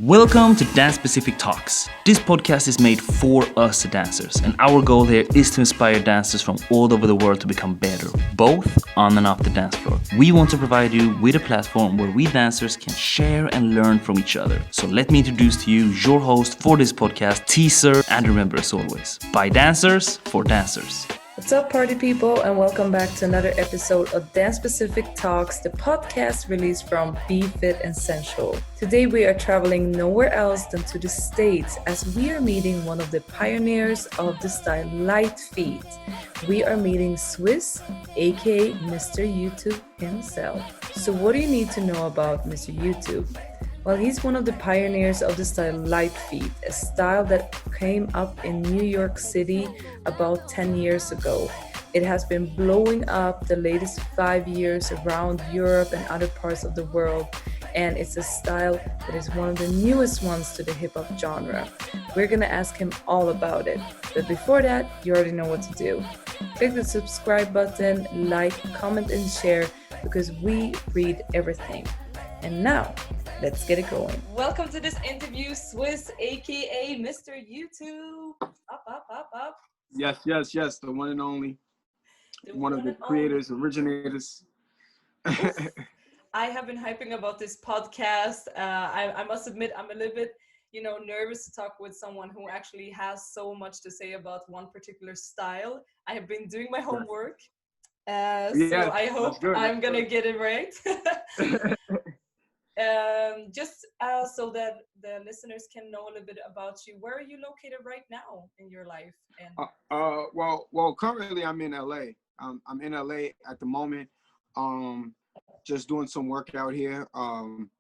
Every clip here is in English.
Welcome to Dance Specific Talks. This podcast is made for us dancers, and our goal here is to inspire dancers from all over the world to become better, both on and off the dance floor. We want to provide you with a platform where we dancers can share and learn from each other. So let me introduce to you your host for this podcast, Teaser, and remember as always, by dancers, for dancers. What's up, party people, and welcome back to another episode of Dance Specific Talks, the podcast released from Be Fit and Sensual. Today we are traveling nowhere else than to the States as we are meeting one of the pioneers of the style, Litefeet. We are meeting Swiss, aka Mr. YouTube himself. So what do you need to know about Mr. YouTube? Well, he's one of the pioneers of the style Litefeet, a style that came up in New York City about 10 years ago. It has been blowing up the latest 5 years around Europe and other parts of the world, and it's a style that is one of the newest ones to the hip-hop genre. We're gonna ask him all about it, but before that, you already know what to do. Click the subscribe button, like, comment, and share, because we read everything. And now, let's get it going. Welcome to this interview, Swiss, aka Mr. YouTube. Up. Yes, the one and only. One of the creators, originators. I have been hyping about this podcast. I must admit, I'm a little bit, nervous to talk with someone who actually has so much to say about one particular style. I have been doing my homework, so I hope I'm gonna get it right. So that the listeners can know a little bit about you. Where are you located right now in your life? And well, currently I'm in LA. I'm in LA at the moment. Just doing some work out here.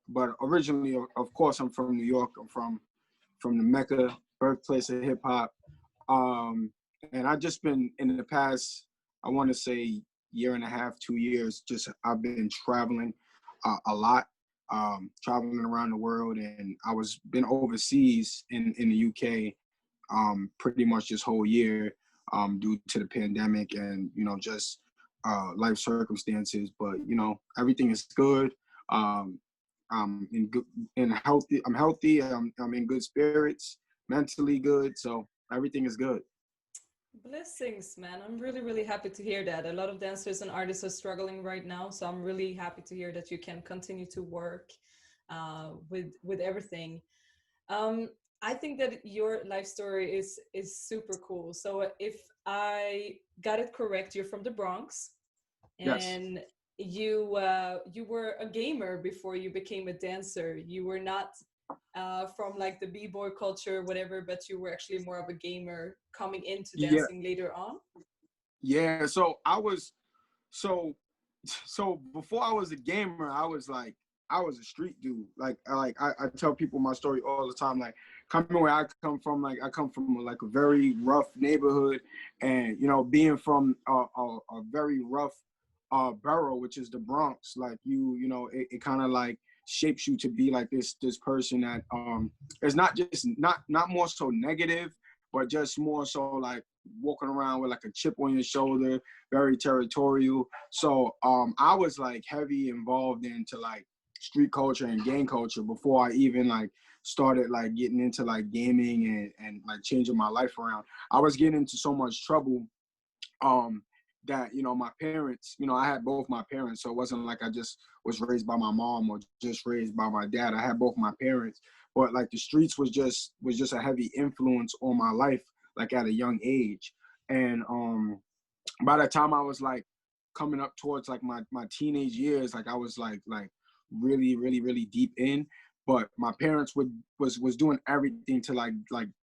But originally, of course, I'm from New York. I'm from the Mecca, birthplace of hip hop. And I've just been in the past, I want to say, year and a half, 2 years. I've been traveling a lot. Traveling around the world, and I was been overseas in the UK pretty much this whole year due to the pandemic and just life circumstances. But everything is good. I'm healthy. I'm in good spirits, mentally good. So everything is good. Blessings, man. I'm really, really happy to hear that. A lot of dancers and artists are struggling right now, so I'm really happy to hear that you can continue to work with everything. I think that your life story is super cool. So if I got it correct, you're from the Bronx, and Yes. you were a gamer before you became a dancer. You were not from like the b-boy culture, whatever, but you were actually more of a gamer coming into dancing later on. Yeah. So I was so before I was a gamer, I was a street dude. I tell people my story all the time. Like, coming where I come from, I come from like a very rough neighborhood, and being from a very rough borough, which is the Bronx. Like it kind of like shapes you to be like this person that is not more so negative, but just more so like walking around with like a chip on your shoulder, very territorial. So I was like heavy involved into like street culture and gang culture before I even like started like getting into like gaming and like changing my life around. I was getting into so much trouble that my parents, I had both my parents, so it wasn't like I just was raised by my mom or just raised by my dad. I had both my parents, but like the streets was just a heavy influence on my life, like at a young age. And by the time I was like coming up towards like my teenage years, like I was like really, really, really deep in. But my parents was doing everything to like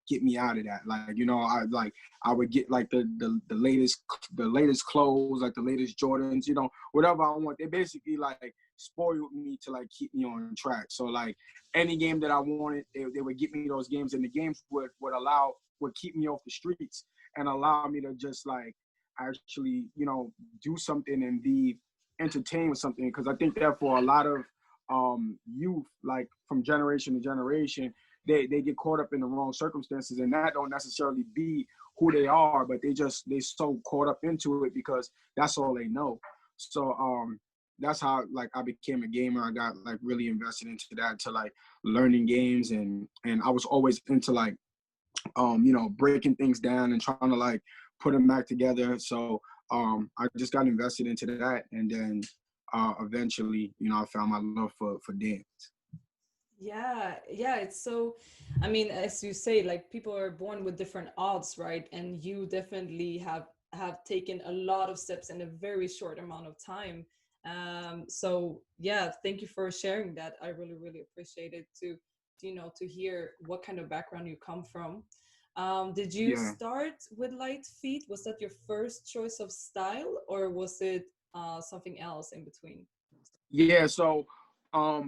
get me out of that. I would get like the latest clothes, like the latest Jordans, whatever I want. They basically like spoiled me to like keep me on track. So like any game that I wanted, they would get me those games, and the games would keep me off the streets and allow me to just like actually do something and be entertained with something. Because I think that for a lot of youth, like from generation to generation, they get caught up in the wrong circumstances, and that don't necessarily be who they are, but they so caught up into it because that's all they know. So that's how like I became a gamer. I got like really invested into that, to like learning games, and I was always into like breaking things down and trying to like put them back together. So I just got invested into that, and then eventually, I found my love for dance. Yeah, it's so, I mean, as you say, like people are born with different odds, right? And you definitely have taken a lot of steps in a very short amount of time. So yeah, thank you for sharing that. I really, really appreciate it to hear what kind of background you come from. Did you Yeah. start with light feet? Was that your first choice of style, or was it something else in between? Yeah, so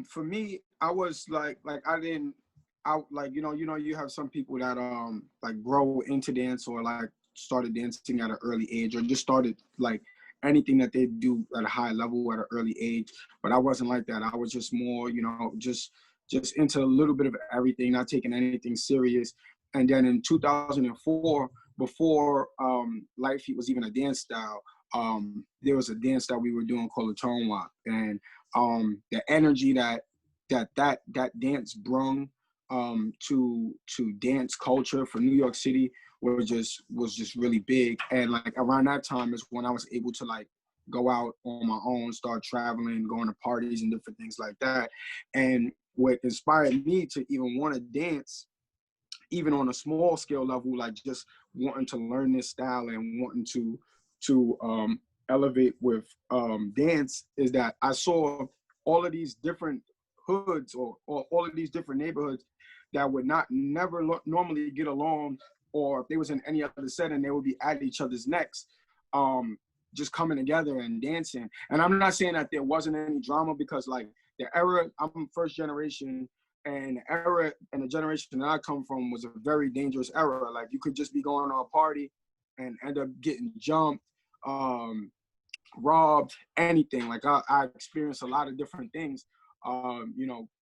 for me, I was like I didn't I like you have some people that like grow into dance, or like started dancing at an early age, or just started like anything that they do at a high level at an early age. But I wasn't like that. I was just more, just into a little bit of everything, not taking anything serious. And then in 2004, before Litefeet was even a dance style, there was a dance that we were doing called the tone walk, and the energy that dance brung to dance culture for New York City was just really big. And like around that time is when I was able to like go out on my own, start traveling, going to parties and different things like that. And what inspired me to even want to dance, even on a small scale level, like just wanting to learn this style and wanting to elevate with dance, is that I saw all of these different hoods, or all of these different neighborhoods that would not never normally get along, or if they was in any other setting, they would be at each other's necks, just coming together and dancing. And I'm not saying that there wasn't any drama, because like the era, I'm first generation, and the era and the generation that I come from was a very dangerous era. Like you could just be going to a party and end up getting jumped, robbed, anything. Like I experienced a lot of different things,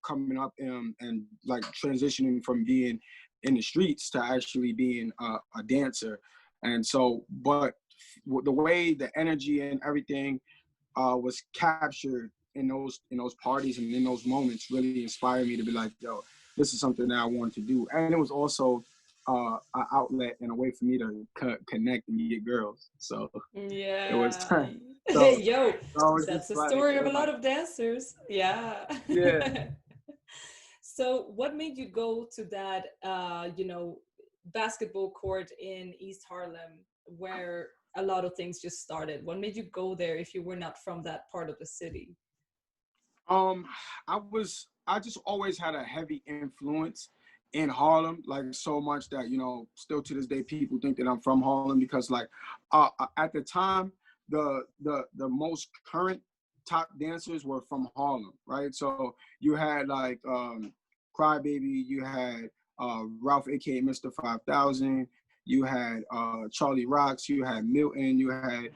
coming up and like transitioning from being in the streets to actually being a dancer. And so, but the way the energy and everything was captured in those parties and in those moments really inspired me to be like, yo, this is something that I wanted to do. And it was also an outlet and a way for me to connect and get girls. So it was Yeah. so Yo, I was that's just the like, story it of a was lot like, of dancers. Yeah. yeah. So, what made you go to that, basketball court in East Harlem, where a lot of things just started? What made you go there if you were not from that part of the city? Um, I just always had a heavy influence in Harlem, like so much that, still to this day, people think that I'm from Harlem, because like at the time, the most current top dancers were from Harlem, right? So you had like Crybaby, you had Ralph, aka Mr. 5000, you had Charlie Rocks, you had Milton, you had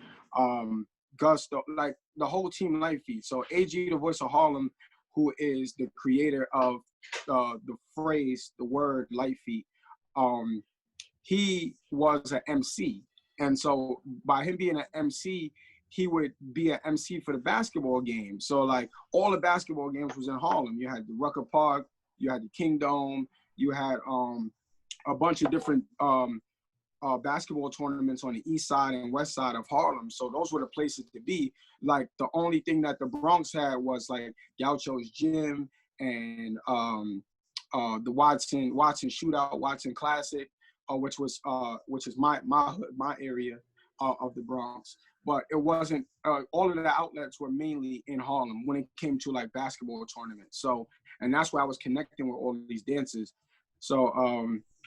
Gusto, like the whole team Litefeet. So AG, the voice of Harlem, who is the creator of the phrase, the word Litefeet, he was an MC. And so by him being an MC, he would be an MC for the basketball game. So like all the basketball games was in Harlem. You had the Rucker Park, you had the Kingdom, you had a bunch of different basketball tournaments on the east side and west side of Harlem. So those were the places to be. Like the only thing that the Bronx had was like Gaucho's Gym and the Watson Shootout, Watson Classic, which is my hood, my area of the Bronx. But it wasn't. All of the outlets were mainly in Harlem when it came to like basketball tournaments. So, and that's why I was connecting with all of these dancers. So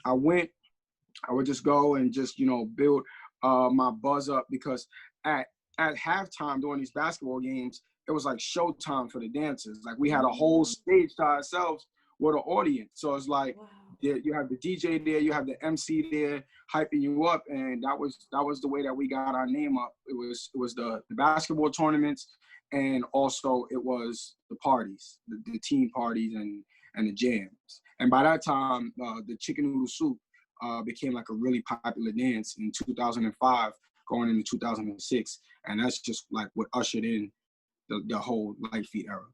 I would just go and just, build my buzz up, because at halftime during these basketball games, it was like showtime for the dancers. Like we had a whole stage to ourselves with an audience. So it's like, Wow. you have the DJ there, you have the MC there hyping you up, and that was the way that we got our name up. It was the basketball tournaments, and also it was the parties, the team parties and the jams. And by that time, the chicken noodle soup became like a really popular dance in 2005, going into 2006, and that's just like what ushered in the whole Litefeet era.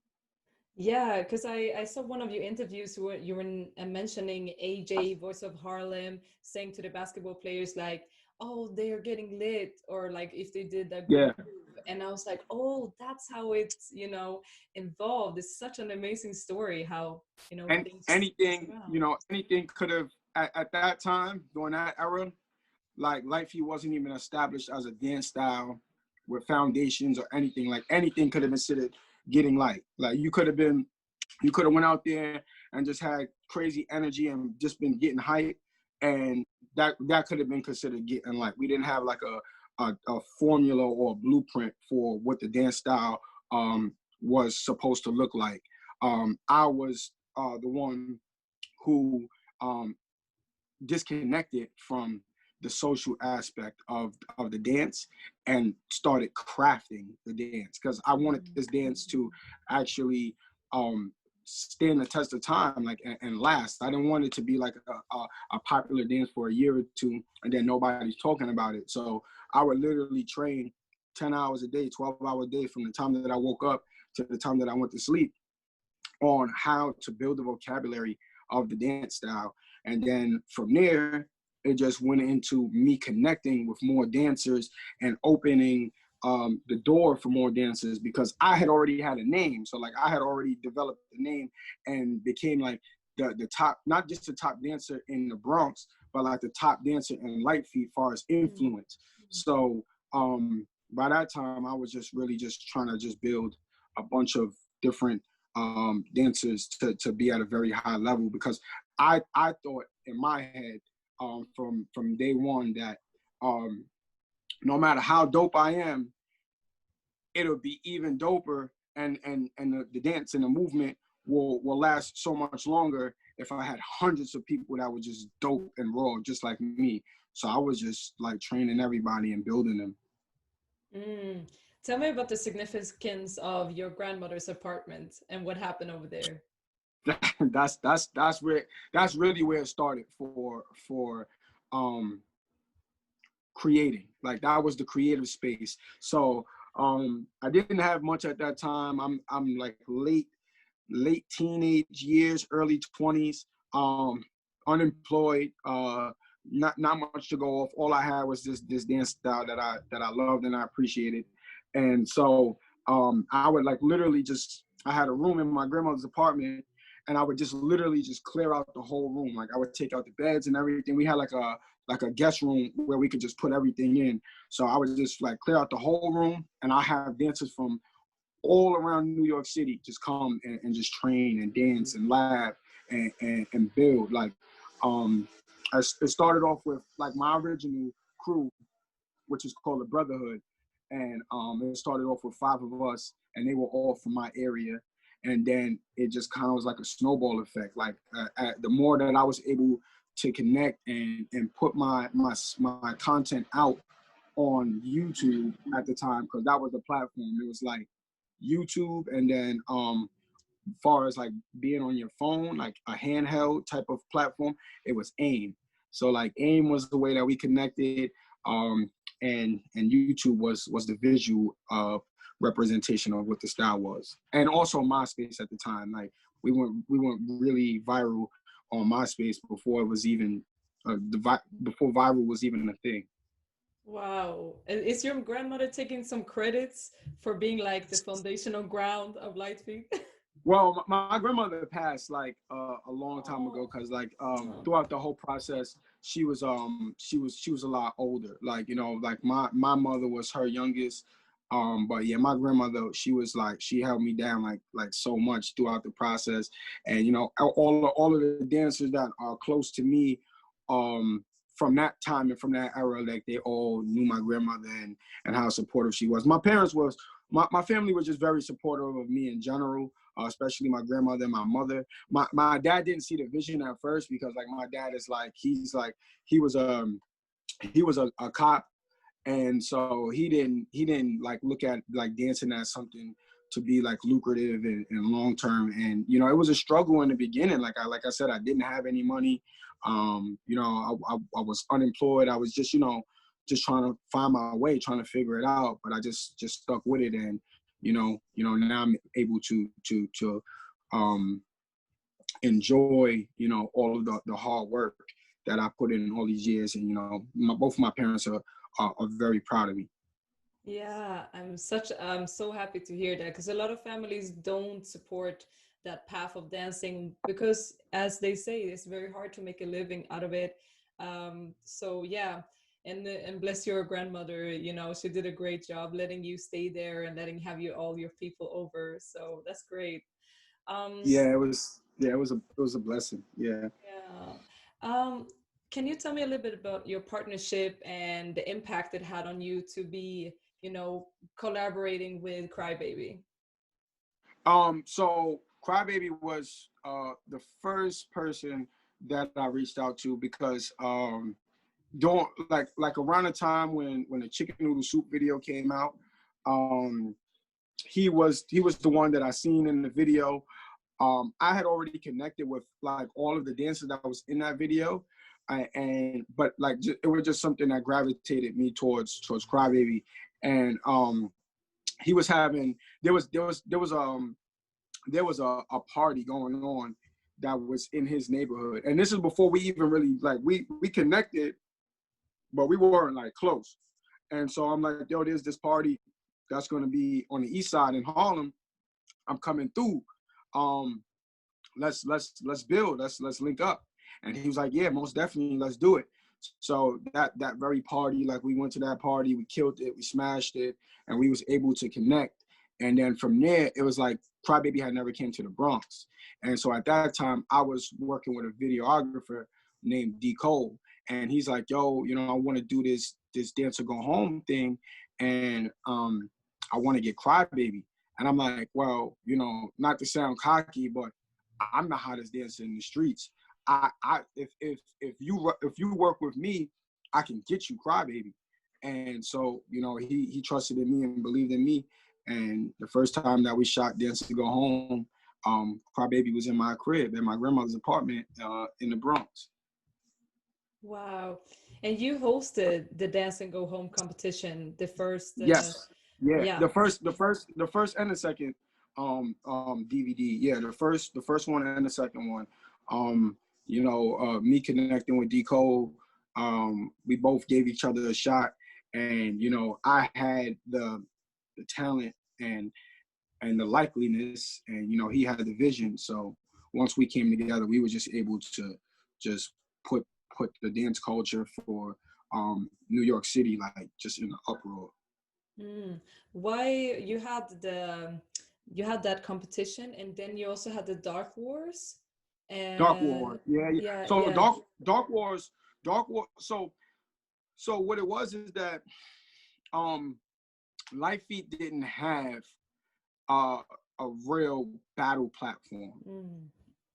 Yeah, because I saw one of your interviews where you were mentioning AJ, Voice of Harlem, saying to the basketball players like, "Oh, they are getting lit," or like if they did a good Yeah. move, and I was like, "Oh, that's how it's involved." It's such an amazing story how And things anything, around. anything could have at that time during that era, like Litefeet wasn't even established as a dance style with foundations or anything. Like anything could have been considered getting light. Like you could have went out there and just had crazy energy and just been getting hype, and that could have been considered getting light. We didn't have like a formula or a blueprint for what the dance style was supposed to look like. I was the one who disconnected from the social aspect of the dance and started crafting the dance, because I wanted this dance to actually stand the test of time, like and last. I didn't want it to be like a popular dance for a year or two and then nobody's talking about it. So I would literally train 10 hours a day, 12 hours a day, from the time that I woke up to the time that I went to sleep, on how to build the vocabulary of the dance style. And then from there, it just went into me connecting with more dancers and opening the door for more dancers, because I had already had a name. So like I had already developed the name and became like the top, not just the top dancer in the Bronx, but like the top dancer in Litefeet far as influence. So by that time, I was just really just trying to just build a bunch of different dancers to be at a very high level, because I thought in my head from day one that no matter how dope I am, it'll be even doper, and the dance and the movement will last so much longer if I had hundreds of people that were just dope and raw just like me. So I was just like training everybody and building them. Mm. Tell me about the significance of your grandmother's apartment and what happened over there. That's really where it started for um creating. Like that was the creative space. So I didn't have much at that time. I'm like late teenage years, early 20s, unemployed, not much to go off. All I had was this dance style that I loved and I appreciated. And so I would like literally just, I had a room in my grandmother's apartment, and I would just literally just clear out the whole room. Like I would take out the beds and everything. We had like a guest room where we could just put everything in. So I would just like clear out the whole room, and I have dancers from all around New York City just come and just train and dance and laugh and build. Like it started off with like my original crew, which is called the Brotherhood. And it started off with 5 of us, and they were all from my area. And then it just kind of was like a snowball effect. Like the more that I was able to connect and put my content out on YouTube at the time, because that was the platform. It was like YouTube, and then far as like being on your phone, like a handheld type of platform, it was AIM. So like AIM was the way that we connected, and YouTube was the visual representation of what the style was, and also MySpace at the time. Like we went really viral on MySpace before it was even before viral was even a thing. Wow. And is your grandmother taking some credits for being like the foundational ground of Lightfeet? Well, my grandmother passed like a long time ago, because like Oh. throughout the whole process, she was a lot older. Like like my mother was her youngest, but yeah, my grandmother, she was like, she held me down like so much throughout the process. And all of the dancers that are close to me, from that time and from that era, like they all knew my grandmother and how supportive she was. My parents was my family was just very supportive of me in general, especially my grandmother and my mother. My dad didn't see the vision at first, because like my dad is like, he was a cop, and so he didn't like look at like dancing as something to be like lucrative and long term. And it was a struggle in the beginning. Like I said, I didn't have any money. I was unemployed. I was just just trying to find my way, trying to figure it out. But I just stuck with it, and now I'm able to enjoy, all of the hard work that I put in all these years. And, both of my parents are very proud of me. Yeah, I'm so happy to hear that, because a lot of families don't support that path of dancing because, as they say, it's very hard to make a living out of it. So yeah, and bless your grandmother, she did a great job letting you stay there and letting have you all your people over. So that's great. Um, Yeah, it was a blessing. Yeah. yeah. Um, can you tell me a little bit about your partnership and the impact it had on you to be, collaborating with Crybaby? So Crybaby was the first person that I reached out to because don't like around the time when the chicken noodle soup video came out, um, he was the one that I seen in the video. I had already connected with like all of the dancers that was in that video, but like it was just something that gravitated me towards Crybaby, and he was having there was a party going on that was in his neighborhood, and this is before we even really like we connected, but we weren't like close. And so I'm like, yo, there's this party that's going to be on the east side in Harlem. I'm coming through. Um, let's build. Let's link up. And he was like, yeah, most definitely, let's do it. So that very party, like we went to that party, we killed it, we smashed it, and we was able to connect. And then from there, it was like Crybaby had never came to the Bronx. And so at that time, I was working with a videographer named D. Cole. And he's like, yo, I want to do this dance or go home thing. And I want to get Crybaby. And I'm like, well, not to sound cocky, but I'm the hottest dancer in the streets. If you work with me, I can get you Crybaby. And so, he trusted in me and believed in me. And the first time that we shot Dance to Go Home, Crybaby was in my crib in my grandmother's apartment in the Bronx. Wow. And you hosted the Dance and Go Home competition, the first, Yes. Yeah. yeah. The first and the second DVD. Yeah, the first one and the second one. Me connecting with D Cole, we both gave each other a shot, and I had the talent and the likeliness, and he had the vision. So once we came together, we were just able to just put the dance culture for New York City like just in an uproar. Mm. Why you had that competition, and then you also had the Dark Wars? Dark War, yeah, yeah. Yeah, So yeah. Dark Wars, Dark War. So what it was is that um Litefeet didn't have uh, a real battle platform. Mm.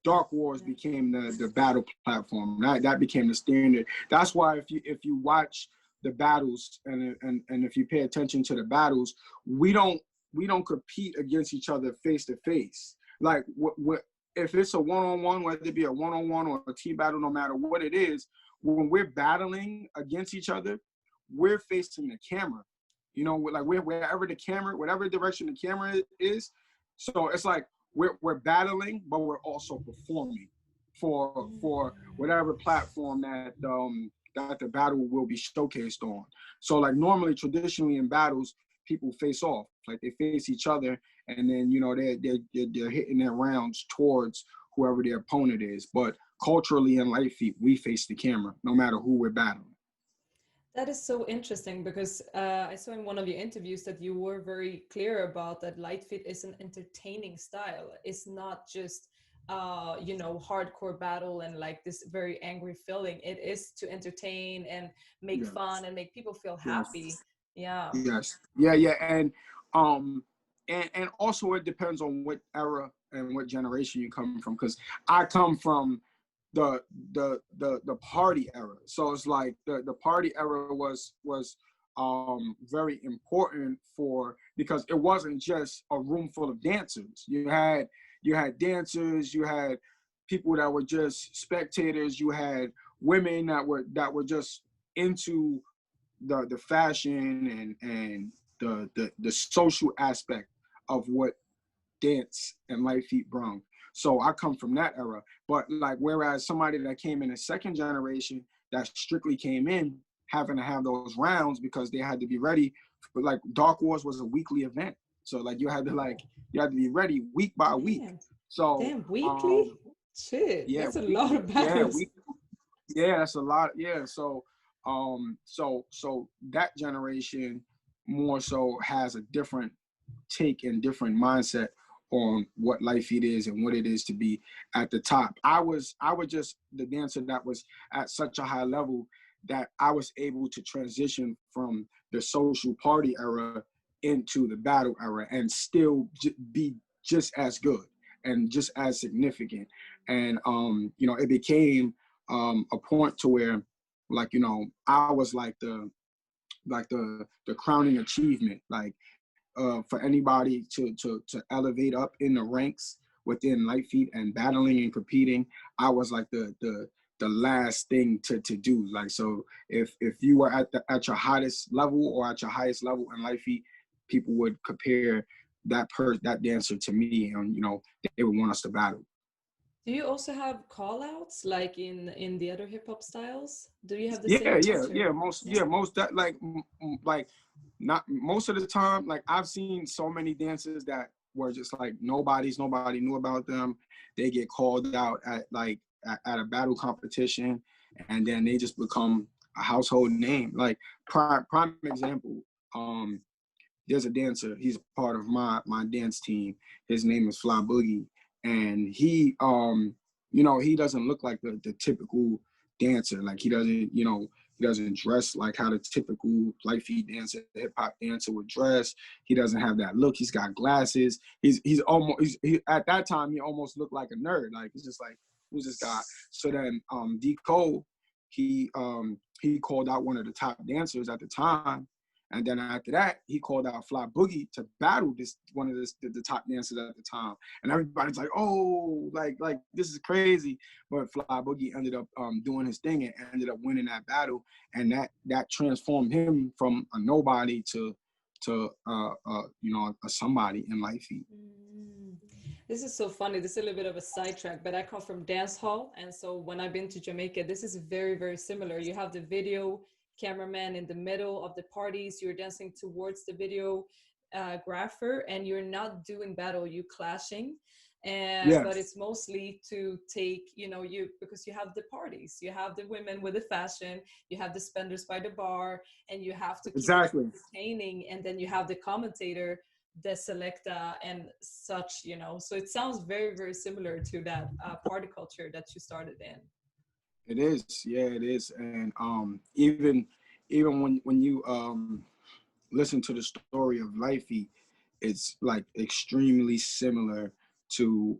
Dark Wars Yeah. became the battle platform. That became the standard. That's why if you watch the battles and if you pay attention to the battles, we don't compete against each other face to face. Like what if it's a one-on-one, whether it be a one-on-one or a team battle, no matter what it is, when we're battling against each other, we're facing the camera. Like wherever the camera, whatever direction the camera is. So it's like we're battling, but we're also performing for whatever platform that the battle will be showcased on. So like normally, traditionally in battles, people face off, like they face each other, and then they're hitting their rounds towards whoever their opponent is. But culturally in Litefeet, we face the camera, no matter who we're battling. That is so interesting because I saw in one of your interviews that you were very clear about that Light Fit is an entertaining style. It's not just hardcore battle and like this very angry feeling. It is to entertain and make Yes. fun and make people feel happy. Yes. Yeah. Yes. Yeah. Um, and also it depends on what era and what generation you come from. Because I come from the party era, so it's like the party era was very important because it wasn't just a room full of dancers. You had dancers, you had people that were just spectators, you had women that were just into the fashion and the social aspect of what dance and Litefeet brung. So I come from that era. But like, whereas somebody that came in the second generation that strictly came in having to have those rounds because they had to be ready. But like Dark Wars was a weekly event. So like you had to be ready week by week. Damn. So Damn, weekly? Shit, yeah, that's a lot weekly, of battles. yeah, that's a lot. Yeah. So so that generation more so has a different take and different mindset on what Litefeet is and what it is to be at the top. I was just the dancer that was at such a high level that I was able to transition from the social party era into the battle era and still be just as good and just as significant. And you know, it became a point to where, like, you know, I was like the crowning achievement, like for anybody to elevate up in the ranks within Litefeet and battling and competing. I was like the last thing to do. Like, so if you were at your hottest level or at your highest level in Litefeet, people would compare that dancer to me, and you know, they would want us to battle. Do you also have call outs like in the other hip hop styles? Do you have the Yeah, same yeah, culture? yeah. Most that like not most of the time. Like, I've seen so many dances that were just like nobody knew about them. They get called out at at a battle competition, and then they just become a household name. Like, prime example. There's a dancer. He's part of my dance team. His name is Fly Boogie, and he you know, he doesn't look like the typical dancer. Like, he doesn't dress like how the typical Litefeet dancer, hip hop dancer would dress. He doesn't have that look. He's got glasses. He at that time he almost looked like a nerd. Like, it's just like, who's this guy? So then D Cole, he called out one of the top dancers at the time. And then after that, he called out Fly Boogie to battle one of the top dancers at the time. And everybody's like, oh, like this is crazy. But Fly Boogie ended up doing his thing and ended up winning that battle. And that transformed him from a nobody to you know, a somebody in Litefeet. Mm. This is so funny. This is a little bit of a sidetrack, but I come from dance hall. And so when I've been to Jamaica, this is very, very similar. You have the video cameraman in the middle of the parties. You're dancing towards the video grapher, and you're not doing battle, you clashing. And but Yes, it's mostly to take, you know, you because you have the parties, you have the women with the fashion, you have the spenders by the bar, and you have to keep it exactly. entertaining. And then you have the commentator, the selecta, and such, you know. So it sounds very, very similar to that party culture that you started in. It is, yeah, it is. And even when you listen to the story of Lifey, it's like extremely similar to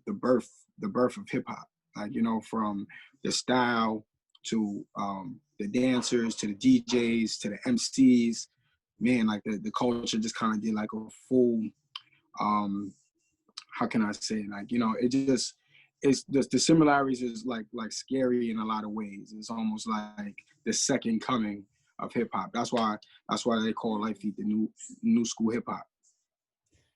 the birth of hip hop. Like, you know, from the style to the dancers to the DJs to the MCs. Man, like the culture just kind of did like a full um how can I say, like, you know, it just, it's the similarities is like scary in a lot of ways. It's almost like the second coming of hip hop. That's why they call Lifebeat the new school hip hop.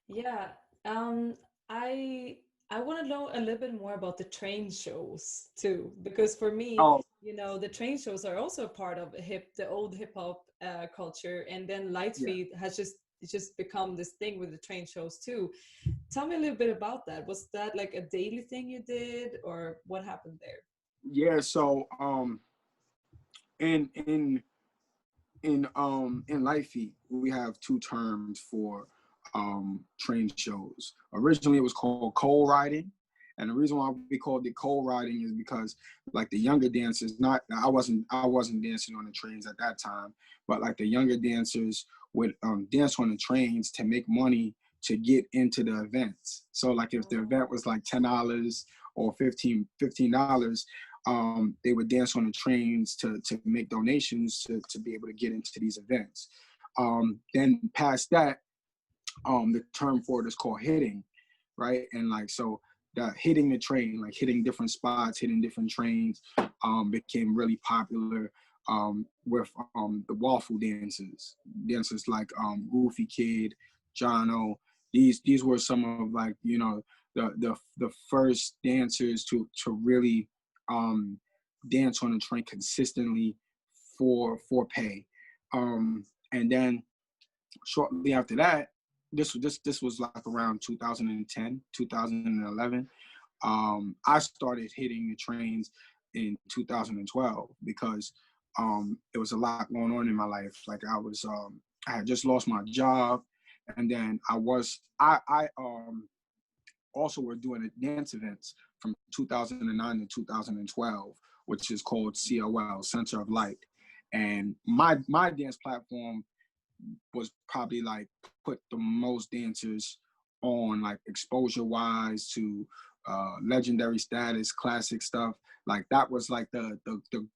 Yeah, um, I I want to know a little bit more about the train shows too, because for me, Oh you know, the train shows are also a part of the old hip hop culture, and then yeah, Lightspeed has just become this thing with the train shows too. Tell me a little bit about that. Was that like a daily thing you did, or what happened there? yeah. So in in in Lifebeat we have two terms for train shows. Originally it was called coal riding. And the reason why we called it coal riding is because like the younger dancers, not I wasn't dancing on the trains at that time, but like the younger dancers would dance on the trains to make money to get into the events. So like if the event was like $10 or $15, they would dance on the trains to make donations to be able to get into these events. Then past that, the term for it is called hitting, right? And like, so the hitting the train, like hitting different spots, hitting different trains, became really popular with the waffle dancers like Goofy Kid, Jono, these were some of, like, you know, the first dancers to really dance on a train consistently for pay. And then shortly after that, this was like around 2010, 2011. I started hitting the trains in 2012 because it was a lot going on in my life. Like I had just lost my job, and then I also were doing dance events from 2009 to 2012, which is called COL, Center of Light. And my dance platform was probably like put the most dancers on, like exposure wise to legendary status, classic stuff. Like that was like the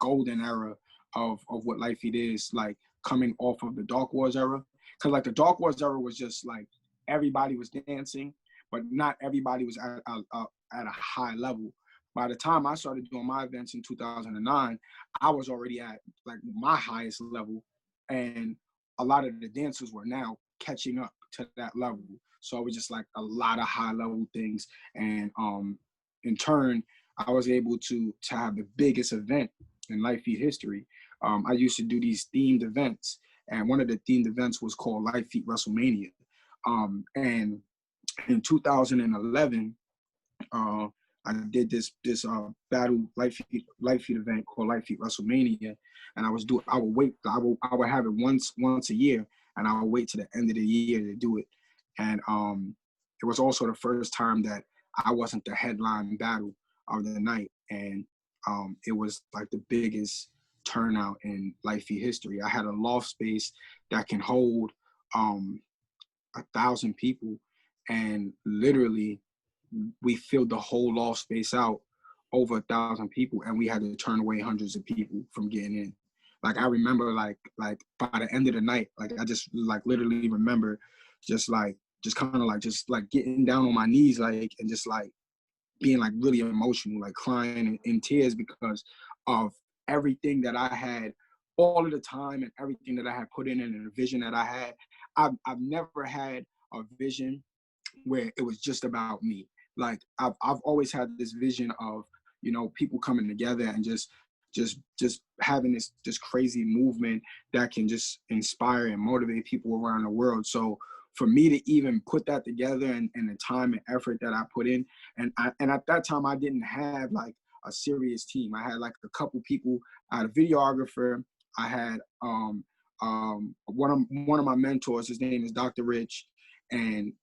golden era of what Litefeet is, like coming off of the Dark Wars era. Cause like the Dark Wars era was just like everybody was dancing, but not everybody was at a high level. By the time I started doing my events in 2009, I was already at like my highest level, and a lot of the dancers were now catching up to that level. So it was just like a lot of high level things. And in turn, I was able to have the biggest event in Litefeet history. I used to do these themed events, and one of the themed events was called Litefeet WrestleMania. And in 2011, I did this battle Litefeet event called Litefeet WrestleMania, and I would have it once a year, and I would wait to the end of the year to do it. And it was also the first time that I wasn't the headline battle of the night, and it was like the biggest turnout in Litefeet history. I had a loft space that can hold 1,000 people, and literally we filled the whole loft space out, over 1,000 people, and we had to turn away hundreds of people from getting in. Like I remember, like by the end of the night, like I just like literally remember, just kind of like just like getting down on my knees, like, and just like being like really emotional, like crying and in tears because of everything that I had, all of the time and everything that I had put in and the vision that I had. I've never had a vision where it was just about me. Like I've always had this vision of, you know, people coming together and just having this crazy movement that can just inspire and motivate people around the world. So for me to even put that together, and the time and effort that I put in, and at that time I didn't have like a serious team. I had like a couple people. I had a videographer. I had one of my mentors. His name is Dr. Rich, and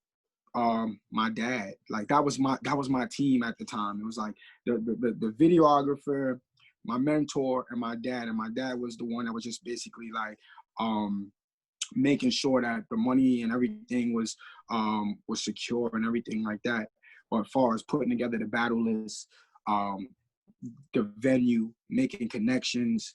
my dad. Like that was my team at the time. It was like the videographer, my mentor, and my dad. And my dad was the one that was just basically like making sure that the money and everything was secure and everything like that. But as far as putting together the battle list, the venue, making connections,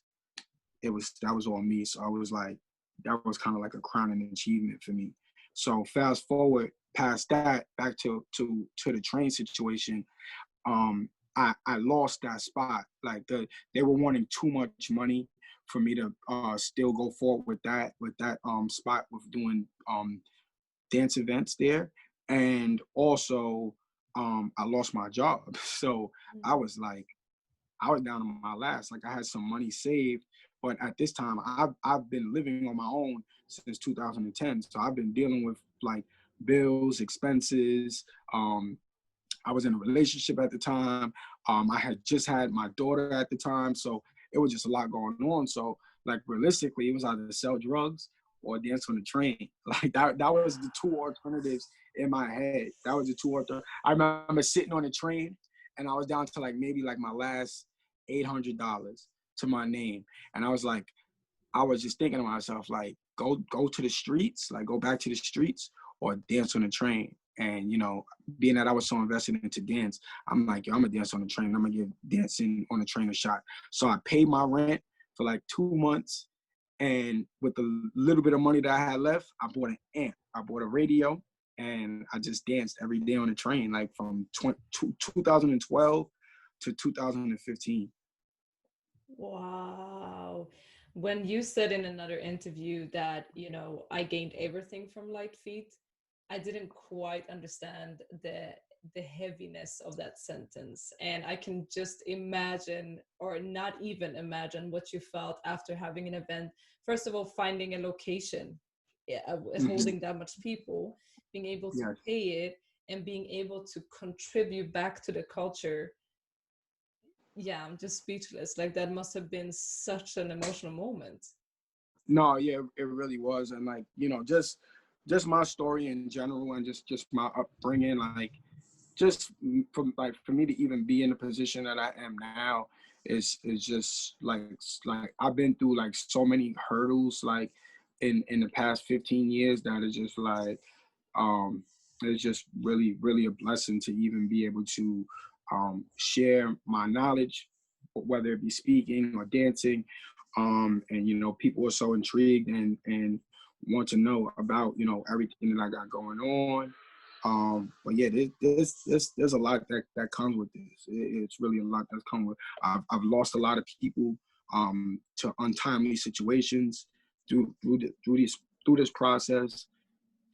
that was all me. So I was like, that was kind of like a crowning achievement for me. So fast forward past that, back to the train situation. I lost that spot. Like they were wanting too much money for me to still go forward with that spot with doing dance events there. And also I lost my job. So I was down on my last. Like I had some money saved, but at this time I've been living on my own since 2010. So I've been dealing with like bills, expenses. I was in a relationship at the time. I had just had my daughter at the time, so it was just a lot going on. So like realistically, it was either sell drugs or dance on the train. Like that was the two alternatives in my head. That was the two alternatives. I remember sitting on the train, and I was down to like maybe like my last $800 to my name, and I was just thinking to myself, like, go to the streets, like go back to the streets, or dance on the train. And, you know, being that I was so invested into dance, I'm like, yo, I'm gonna dance on the train. I'm gonna give dancing on the train a shot. So I paid my rent for like 2 months. And with the little bit of money that I had left, I bought an amp. I bought a radio, and I just danced every day on the train, like from 2012 to 2015. Wow. When you said in another interview that, you know, I gained everything from Light Feet, I didn't quite understand the heaviness of that sentence, and I can just imagine, or not even imagine, what you felt after having an event. First of all, finding a location, yeah, Mhm. holding that much people, being able to Yes. pay it, and being able to contribute back to the culture. Yeah, I'm just speechless. Like, that must have been such an emotional moment. No, yeah, it really was, and like just my story in general, and just my upbringing, like just for me to even be in the position that I am now is just like I've been through like so many hurdles like in the past 15 years that is just like um it's just really a blessing to even be able to share my knowledge, whether it be speaking or dancing, and people are so intrigued and want to know about everything that I got going on. But yeah, there's a lot that comes with this. It's really a lot that's come with. I've lost a lot of people to untimely situations through this process.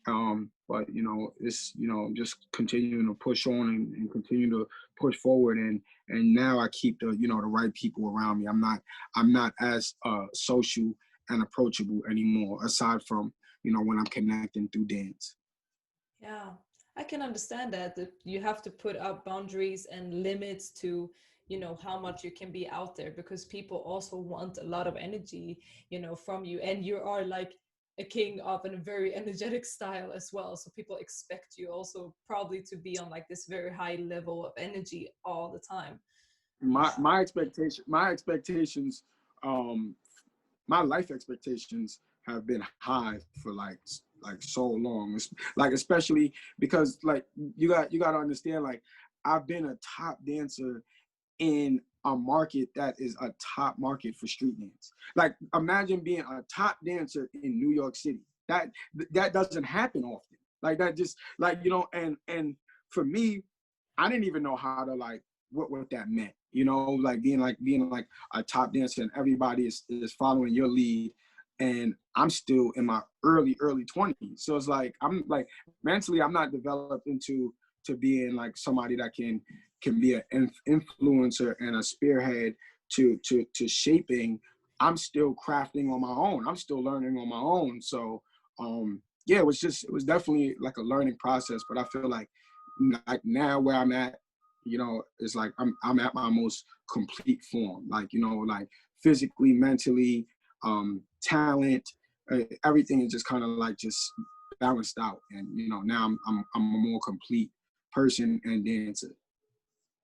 But it's just continuing to push on and continue to push forward, and now I keep the right people around me. I'm not as social and approachable anymore, aside from when I'm connecting through dance. Yeah, I can understand that you have to put up boundaries and limits to, how much you can be out there, because people also want a lot of energy, from you. And you are like a king of a very energetic style as well. So people expect you also probably to be on like this very high level of energy all the time. My expectations, um my life expectations have been high for like so long. Like especially because like you got to understand, like I've been a top dancer in a market that is a top market for street dance. Like imagine being a top dancer in New York City. That doesn't happen often. Like that just like and for me, I didn't even know how to like what that meant. Like being like a top dancer and everybody is following your lead, and I'm still in my early 20s. So it's like I'm like mentally I'm not developed into to being like somebody that can be an influencer and a spearhead to shaping. I'm still crafting on my own. I'm still learning on my own. So yeah, it was definitely like a learning process. But I feel like now where I'm at, it's like I'm at my most complete form. Like like physically, mentally, talent, everything is just kind of like just balanced out. And now I'm a more complete person and dancer.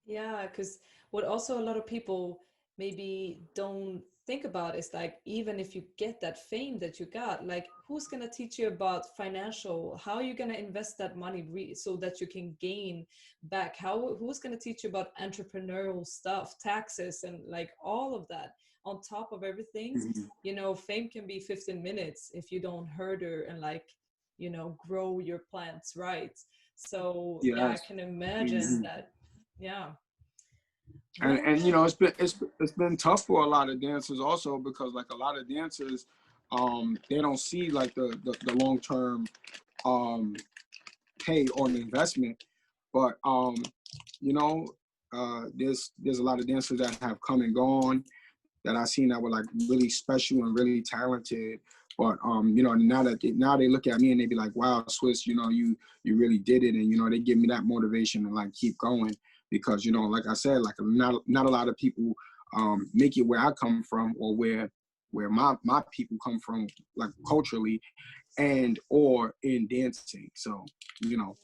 Yeah, because what also a lot of people maybe don't think about is like, even if you get that fame that you got, like who's gonna teach you about financial, how are you gonna invest that money so that you can gain back? Who's gonna teach you about entrepreneurial stuff, taxes, and like all of that on top of everything? Mhm. Fame can be 15 minutes if you don't herder and like, grow your plants right. So yeah, I Yes. can imagine Mhm. that. Yeah. and What and about, it's been tough for a lot of dancers also, because like a lot of dancers they don't see like the long-term um pay on the investment. But you know there's a lot of dancers that have come and gone that I seen that were like really special and really talented. But now they look at me and they be like, "Wow, Swiss, you really did it," and they give me that motivation to like keep going, because like I said, like not a lot of people make it where I come from, or where my people come from, like culturally and or in dancing. So you know.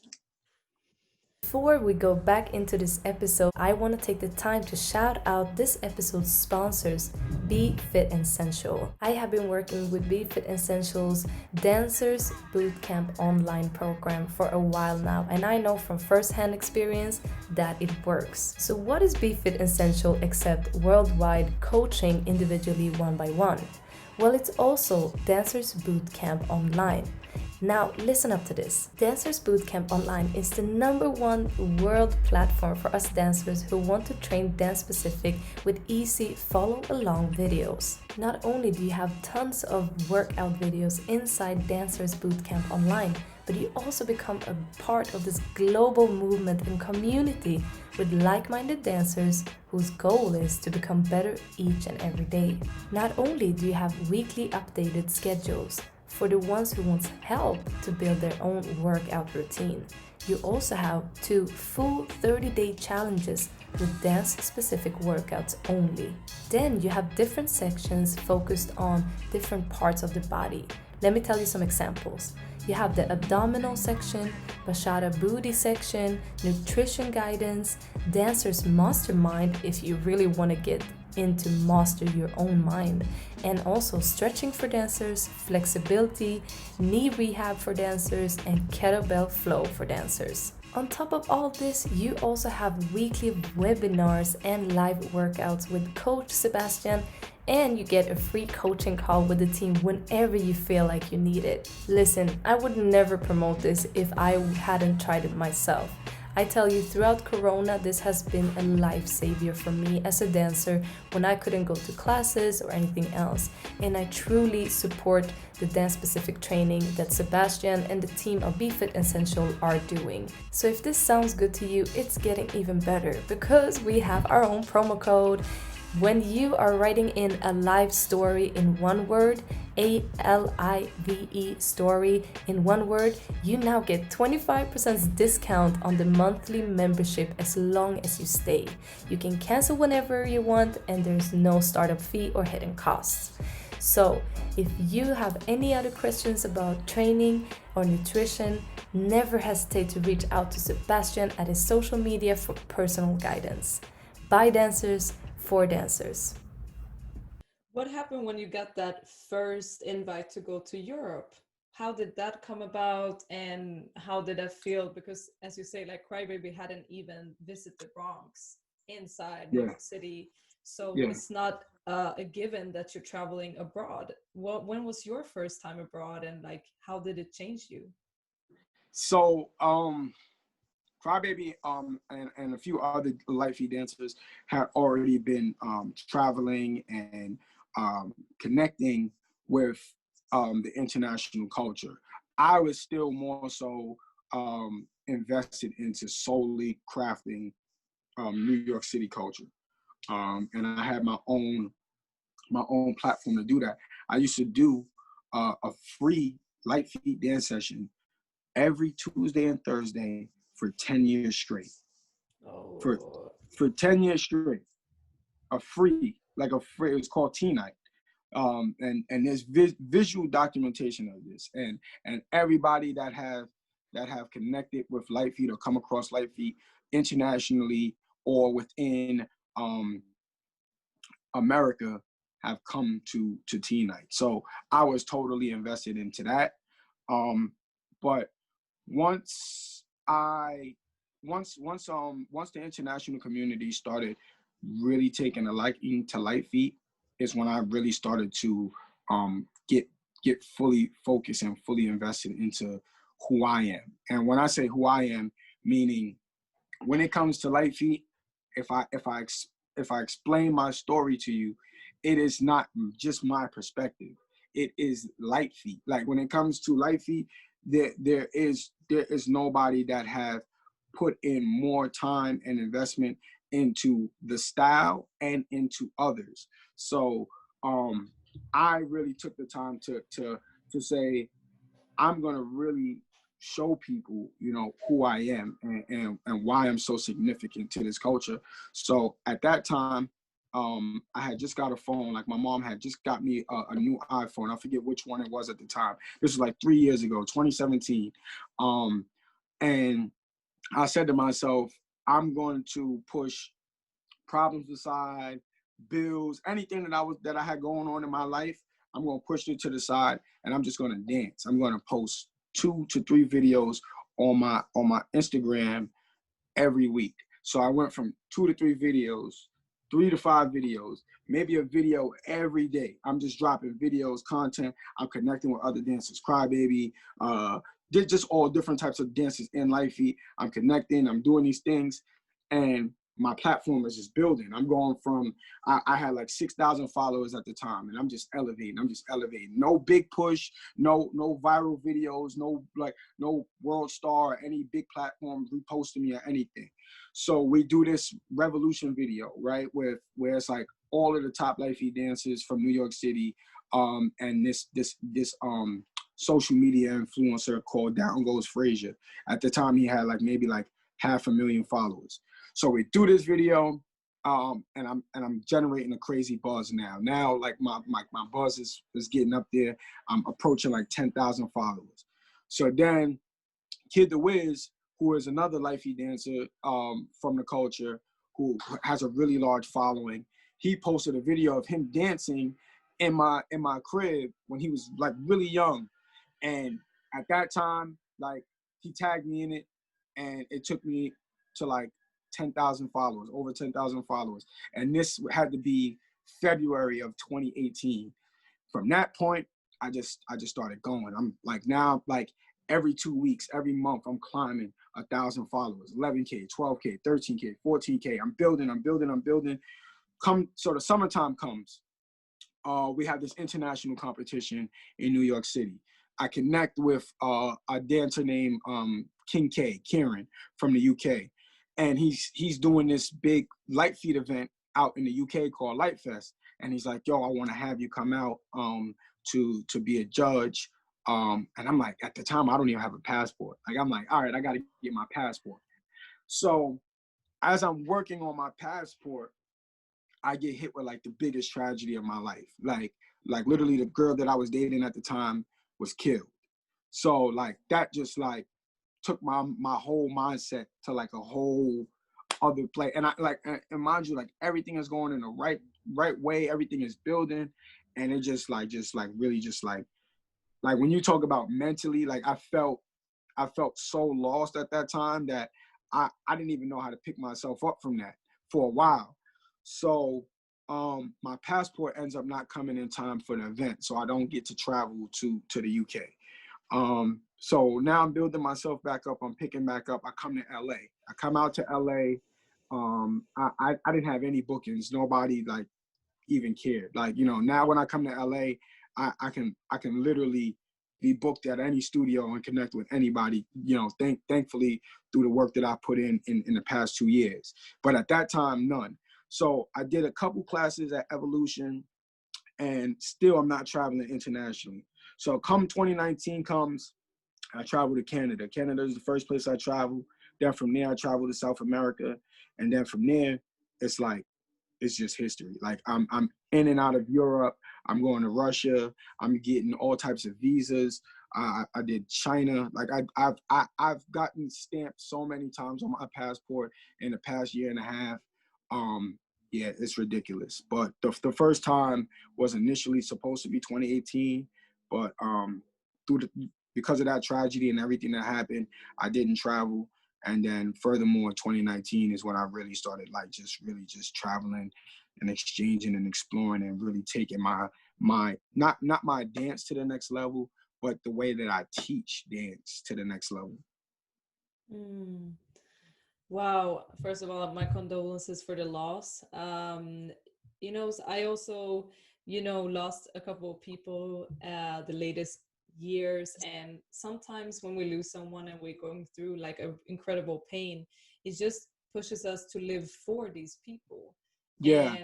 Before we go back into this episode, I want to take the time to shout out this episode's sponsors, Be Fit Essential. I have been working with Be Fit Essential's Dancers Bootcamp online program for a while now, and I know from first-hand experience that it works. So what is Be Fit Essential except worldwide coaching individually one by one? Well, it's also Dancers Bootcamp Online. Now, listen up to this. Dancers Bootcamp Online is the #1 world platform for us dancers who want to train dance specific with easy follow along videos. Not only do you have tons of workout videos inside Dancers Bootcamp Online, but you also become a part of this global movement and community with like-minded dancers whose goal is to become better each and every day. Not only do you have weekly updated schedules for the ones who want help to build their own workout routine, you also have 2 full 30-day challenges with dance-specific workouts only. Then you have different sections focused on different parts of the body. Let me tell you some examples. You have the abdominal section, Bachata booty section, nutrition guidance, dancer's mastermind if you really want to get into master your own mind, and also stretching for dancers, flexibility, knee rehab for dancers, and kettlebell flow for dancers. On top of all this, you also have weekly webinars and live workouts with Coach Sebastian, and you get a free coaching call with the team whenever you feel like you need it. Listen, I would never promote this if I hadn't tried it myself. I tell you, throughout Corona, this has been a lifesaver for me as a dancer when I couldn't go to classes or anything else. And I truly support the dance-specific training that Sebastian and the team of BeFit Essential are doing. So if this sounds good to you, it's getting even better because we have our own promo code. When you are writing in a live story in one word, ALIVE story in one word, you now get 25% discount on the monthly membership as long as you stay. You can cancel whenever you want and there's no startup fee or hidden costs. So if you have any other questions about training or nutrition, never hesitate to reach out to Sebastian at his social media for personal guidance. By dancers, for dancers. What happened when you got that first invite to go to Europe? How did that come about and how did that feel? Because as you say, like Crybaby hadn't even visited the Bronx inside New York City. So it's not a given that you're traveling abroad. When was your first time abroad and like how did it change you? So Crybaby and a few other Litefeet dancers had already been traveling and connecting with the international culture. I was still more so invested into solely crafting New York City culture, and I had my own platform to do that. I used to do a free Litefeet dance session every Tuesday and Thursday for 10 years straight. Oh. For 10 years straight. It was called Tea Night. And there's visual documentation of this. And everybody that have connected with Litefeet or come across Litefeet internationally or within America have come to Tea Night. So I was totally invested into that. But once the international community started really taking a liking to Litefeet is when I really started to get fully focused and fully invested into who I am. And when I say who I am, meaning when it comes to Litefeet, if I explain my story to you, it is not just my perspective. It is Litefeet. Like when it comes to Litefeet, there is nobody that have put in more time and investment into the style and into others. So I really took the time to say I'm gonna really show people, who I am and why I'm so significant to this culture. So at that time, I had just got a phone. Like my mom had just got me a new iPhone. I forget which one it was at the time. This was like 3 years ago, 2017. And I said to myself, I'm going to push problems aside, bills, anything that I had going on in my life. I'm going to push it to the side and I'm just going to dance. I'm going to post 2 to 3 videos on my Instagram every week. So I went from 2 to 3 videos, 3 to 5 videos, maybe a video every day. I'm just dropping videos, content. I'm connecting with other dancers, Crybaby, just all different types of dancers in Litefeet. I'm connecting, I'm doing these things. And my platform is just building. I'm going from, I had like 6,000 followers at the time, and I'm just elevating. No big push, no viral videos, no world star or any big platform reposting me or anything. So we do this revolution video, right, where it's like all of the top Litefeet dancers from New York City, and this social media influencer called Down Goes Frazier. At the time, he had like maybe like 500,000 followers. So we do this video, and I'm generating a crazy buzz now. Now, like my buzz is getting up there. I'm approaching like 10,000 followers. So then, Kid the Wiz, who is another Litefeet dancer from the culture, who has a really large following, he posted a video of him dancing in my crib when he was like really young. And at that time, like, he tagged me in it, and it took me to like 10,000 followers, over 10,000 followers. And this had to be February of 2018. From that point, I just started going. I'm like, now, like, every 2 weeks, every month, I'm climbing 1,000 followers, 11K, 12K, 13K, 14K. I'm building. So the summertime comes. We have this international competition in New York City. I connect with a dancer named Kieran from the UK, and he's doing this big Litefeet event out in the UK called Lightfest. And he's like, yo, I want to have you come out to be a judge. And I'm like, at the time, I don't even have a passport. Like, I'm like, all right, I got to get my passport. So as I'm working on my passport, I get hit with like the biggest tragedy of my life. Like literally the girl that I was dating at the time was killed. So like that just like took my whole mindset to like a whole other place. And and mind you, like everything is going in the right way. Everything is building, and it just really when you talk about mentally, like I felt so lost at that time that I didn't even know how to pick myself up from that for a while. So my passport ends up not coming in time for the event, so I don't get to travel to the UK. So now I'm building myself back up. I'm picking back up. I come to LA. I come out to LA. I didn't have any bookings. Nobody like even cared. Like, you know, now when I come to LA, I can literally be booked at any studio and connect with anybody, you know, thankfully through the work that I put in the past 2 years. But at that time, none. So I did a couple classes at Evolution, and still I'm not traveling internationally. So come 2019 comes, I travel to Canada. Canada is the first place I travel. Then from there, I travel to South America. And then from there, it's like, it's just history. Like I'm in and out of Europe. I'm going to Russia. I'm getting all types of visas. I did China. Like I've gotten stamped so many times on my passport in the past year and a half. Yeah, it's ridiculous. But the first time was initially supposed to be 2018, but because of that tragedy and everything that happened, I didn't travel. And then furthermore, 2019 is when I really started like just traveling and exchanging and exploring and really taking my not my dance to the next level, but the way that I teach dance to the next level. Mm. Wow. First of all, my condolences for the loss. You know, I also, you know, lost a couple of people the latest years. And sometimes when we lose someone and we're going through like an incredible pain, it just pushes us to live for these people. Yeah.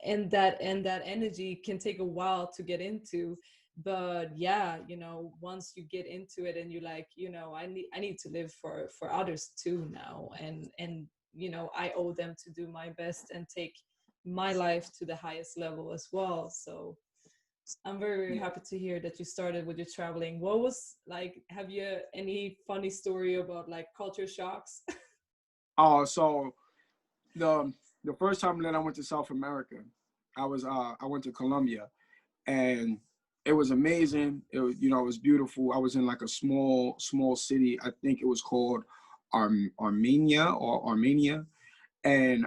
And that energy can take a while to get into. But yeah, you know, once you get into it and you're like, you know, I need to live for others too now, and you know, I owe them to do my best and take my life to the highest level as well. So I'm very happy to hear that you started with your traveling. What was like, have you any funny story about like culture shocks? Oh, so the first time that I went to South America, I went to Colombia, and it was amazing. It was, you know, it was beautiful. I was in like a small city. I think it was called Armenia. And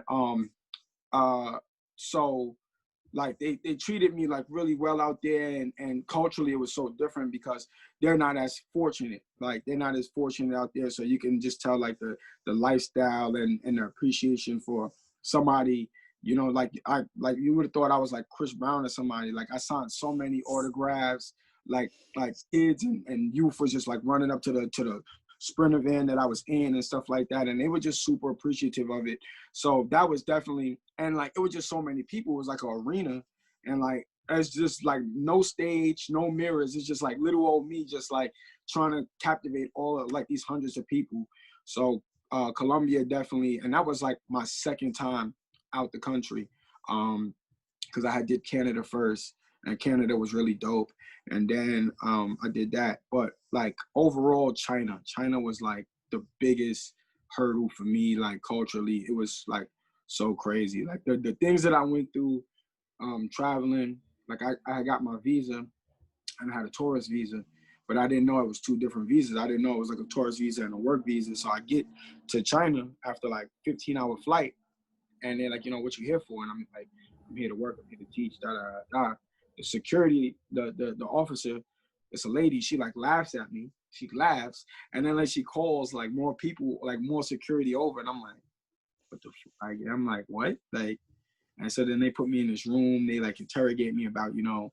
so like they treated me like really well out there, and culturally it was so different because they're not as fortunate. Like they're not as fortunate out there. So you can just tell like the lifestyle and the appreciation for somebody, you know, like you would have thought I was like Chris Brown or somebody. Like I signed so many autographs, like kids and youth was just like running up to the sprinter van that I was in and stuff like that. And they were just super appreciative of it. So that was definitely, and like, it was just so many people. It was like an arena, and like, it's just like no stage, no mirrors. It's just like little old me, just like trying to captivate all of like these hundreds of people. So Colombia definitely, and that was like my second time out the country. Because I did Canada first, and Canada was really dope. And then I did that. But like overall, China was like the biggest hurdle for me. Like culturally, it was like so crazy. Like the things that I went through traveling. Like I got my visa and I had a tourist visa, but I didn't know it was two different visas. I didn't know it was like a tourist visa and a work visa. So I get to China after like 15-hour flight, and they're like, you know, what you here for? And I'm like, I'm here to work, I'm here to teach, da da da. The security, the officer, it's a lady, she like laughs at me. She laughs, and then like she calls like more people, like more security over, and I'm like, what the like, I'm like, what? Like, and so then they put me in this room, they like interrogate me about, you know,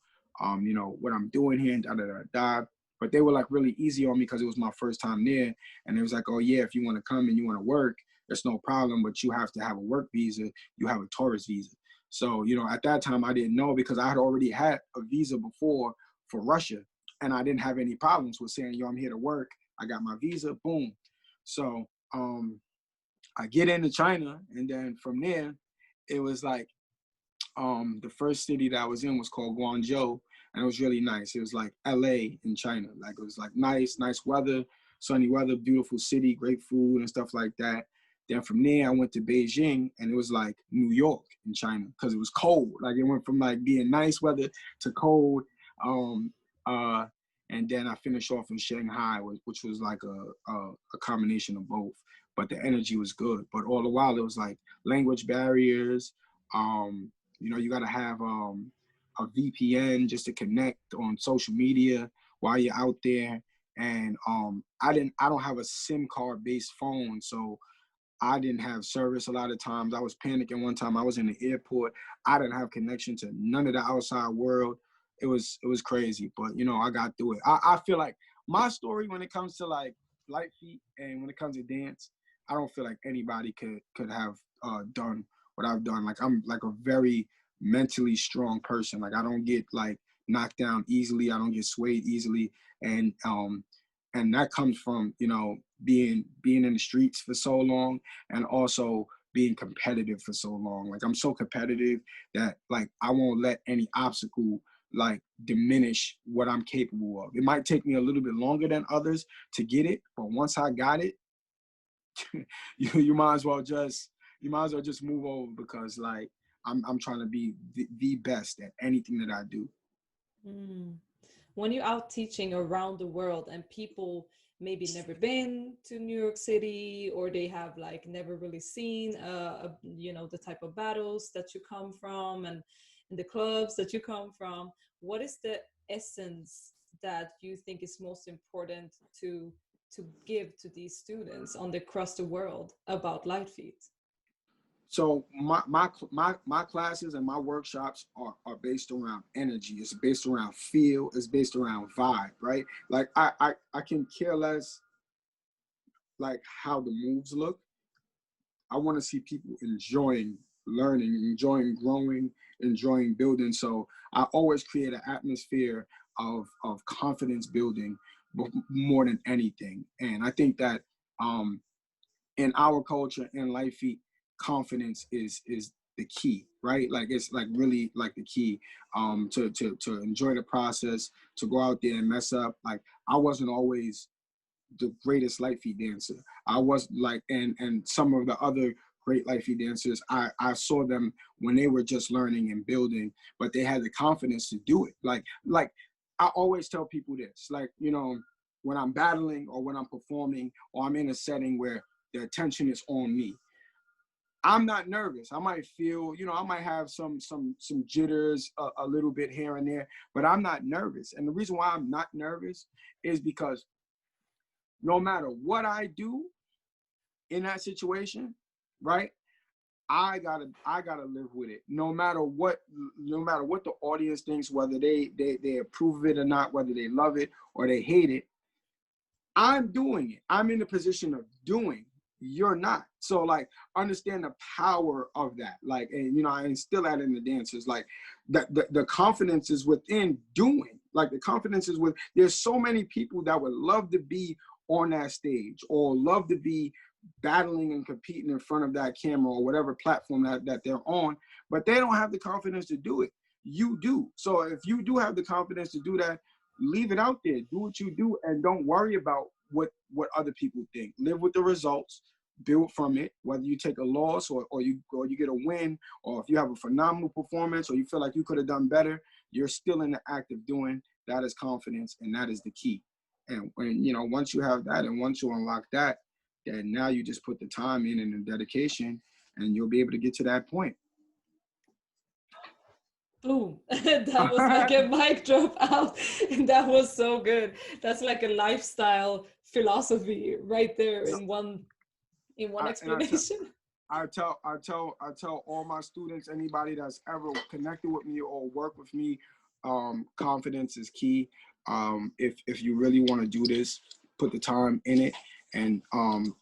what I'm doing here and da da da da. But they were like really easy on me because it was my first time there. And it was like, oh yeah, if you want to come and you want to work, it's no problem, but you have to have a work visa, you have a tourist visa. So, you know, at that time I didn't know because I had already had a visa before for Russia, and I didn't have any problems with saying, yo, I'm here to work. I got my visa, boom. So I get into China, and then from there, it was like the first city that I was in was called Guangzhou, and it was really nice. It was like LA in China. Like it was like nice weather, sunny weather, beautiful city, great food and stuff like that. Then from there I went to Beijing, and it was like New York in China because it was cold. Like it went from like being nice weather to cold. Um, uh, and then I finished off in Shanghai, which was like a combination of both. But the energy was good. But all the while it was like language barriers. You know, you got to have a VPN just to connect on social media while you're out there. And I don't have a SIM card based phone, so I didn't have service a lot of times. I was panicking one time. I was in the airport. I didn't have connection to none of the outside world. It was crazy, but you know, I got through it. I feel like my story when it comes to like Litefeet and when it comes to dance, I don't feel like anybody could have done what I've done. Like I'm like a very mentally strong person. Like I don't get like knocked down easily. I don't get swayed easily, and that comes from, you know, being in the streets for so long, and also being competitive for so long. Like I'm so competitive that like I won't let any obstacle like diminish what I'm capable of. It might take me a little bit longer than others to get it, but once I got it, you might as well just move over because like I'm trying to be the best at anything that I do. Mm. When you're out teaching around the world and people maybe never been to New York City, or they have like never really seen you know, the type of battles that you come from and the clubs that you come from, what is the essence that you think is most important to give to these students on the across the world about Litefeet? So my classes and my workshops are based around energy. It's based around feel. It's based around vibe, right? Like I can care less like how the moves look. I want to see people enjoying learning, enjoying growing, enjoying building. So I always create an atmosphere of confidence building more than anything. And I think that in our culture in Litefeet, confidence is the key, right? Like it's like really like the key to enjoy the process, to go out there and mess up. Like I wasn't always the greatest Litefeet dancer. I was like, and some of the other great Litefeet dancers, I saw them when they were just learning and building, but they had the confidence to do it. Like I always tell people this, like, you know, when I'm battling or when I'm performing or I'm in a setting where the attention is on me, I'm not nervous. I might feel, I might have some jitters a little bit here and there, but I'm not nervous. And the reason why I'm not nervous is because no matter what I do in that situation, right? I gotta live with it. No matter what the audience thinks, whether they approve of it or not, whether they love it or they hate it, I'm doing it. I'm in the position of doing. You're not. So like, understand the power of that. Like, and I instill that in the dancers. Like, the confidence is within doing. Like, the confidence is with. There's so many people that would love to be on that stage or love to be battling and competing in front of that camera or whatever platform that they're on, but they don't have the confidence to do it. You do. So if you do have the confidence to do that, leave it out there. Do what you do and don't worry about what other people think. Live with the results, build from it, whether you take a loss or you get a win, or if you have a phenomenal performance or you feel like you could have done better, you're still in the act of doing. That is confidence, and that is the key. And when once you have that and once you unlock that, then now you just put the time in and the dedication, and you'll be able to get to that point. Boom. That was like a mic drop out. And that was so good. That's like a lifestyle philosophy right there in one explanation. I tell all my students, anybody that's ever connected with me or worked with me, confidence is key. If you really want to do this, put the time in it, and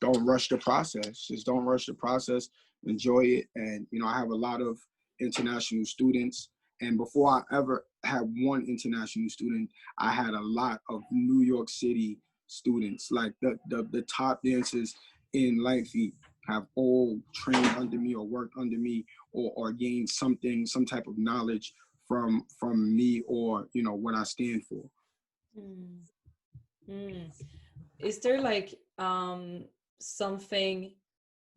don't rush the process. Just don't rush the process. Enjoy it. And I have a lot of international students. And before I ever had one international student, I had a lot of New York City students. Like the top dancers in Litefeet have all trained under me or worked under me or gained some type of knowledge from me or what I stand for. Is there like something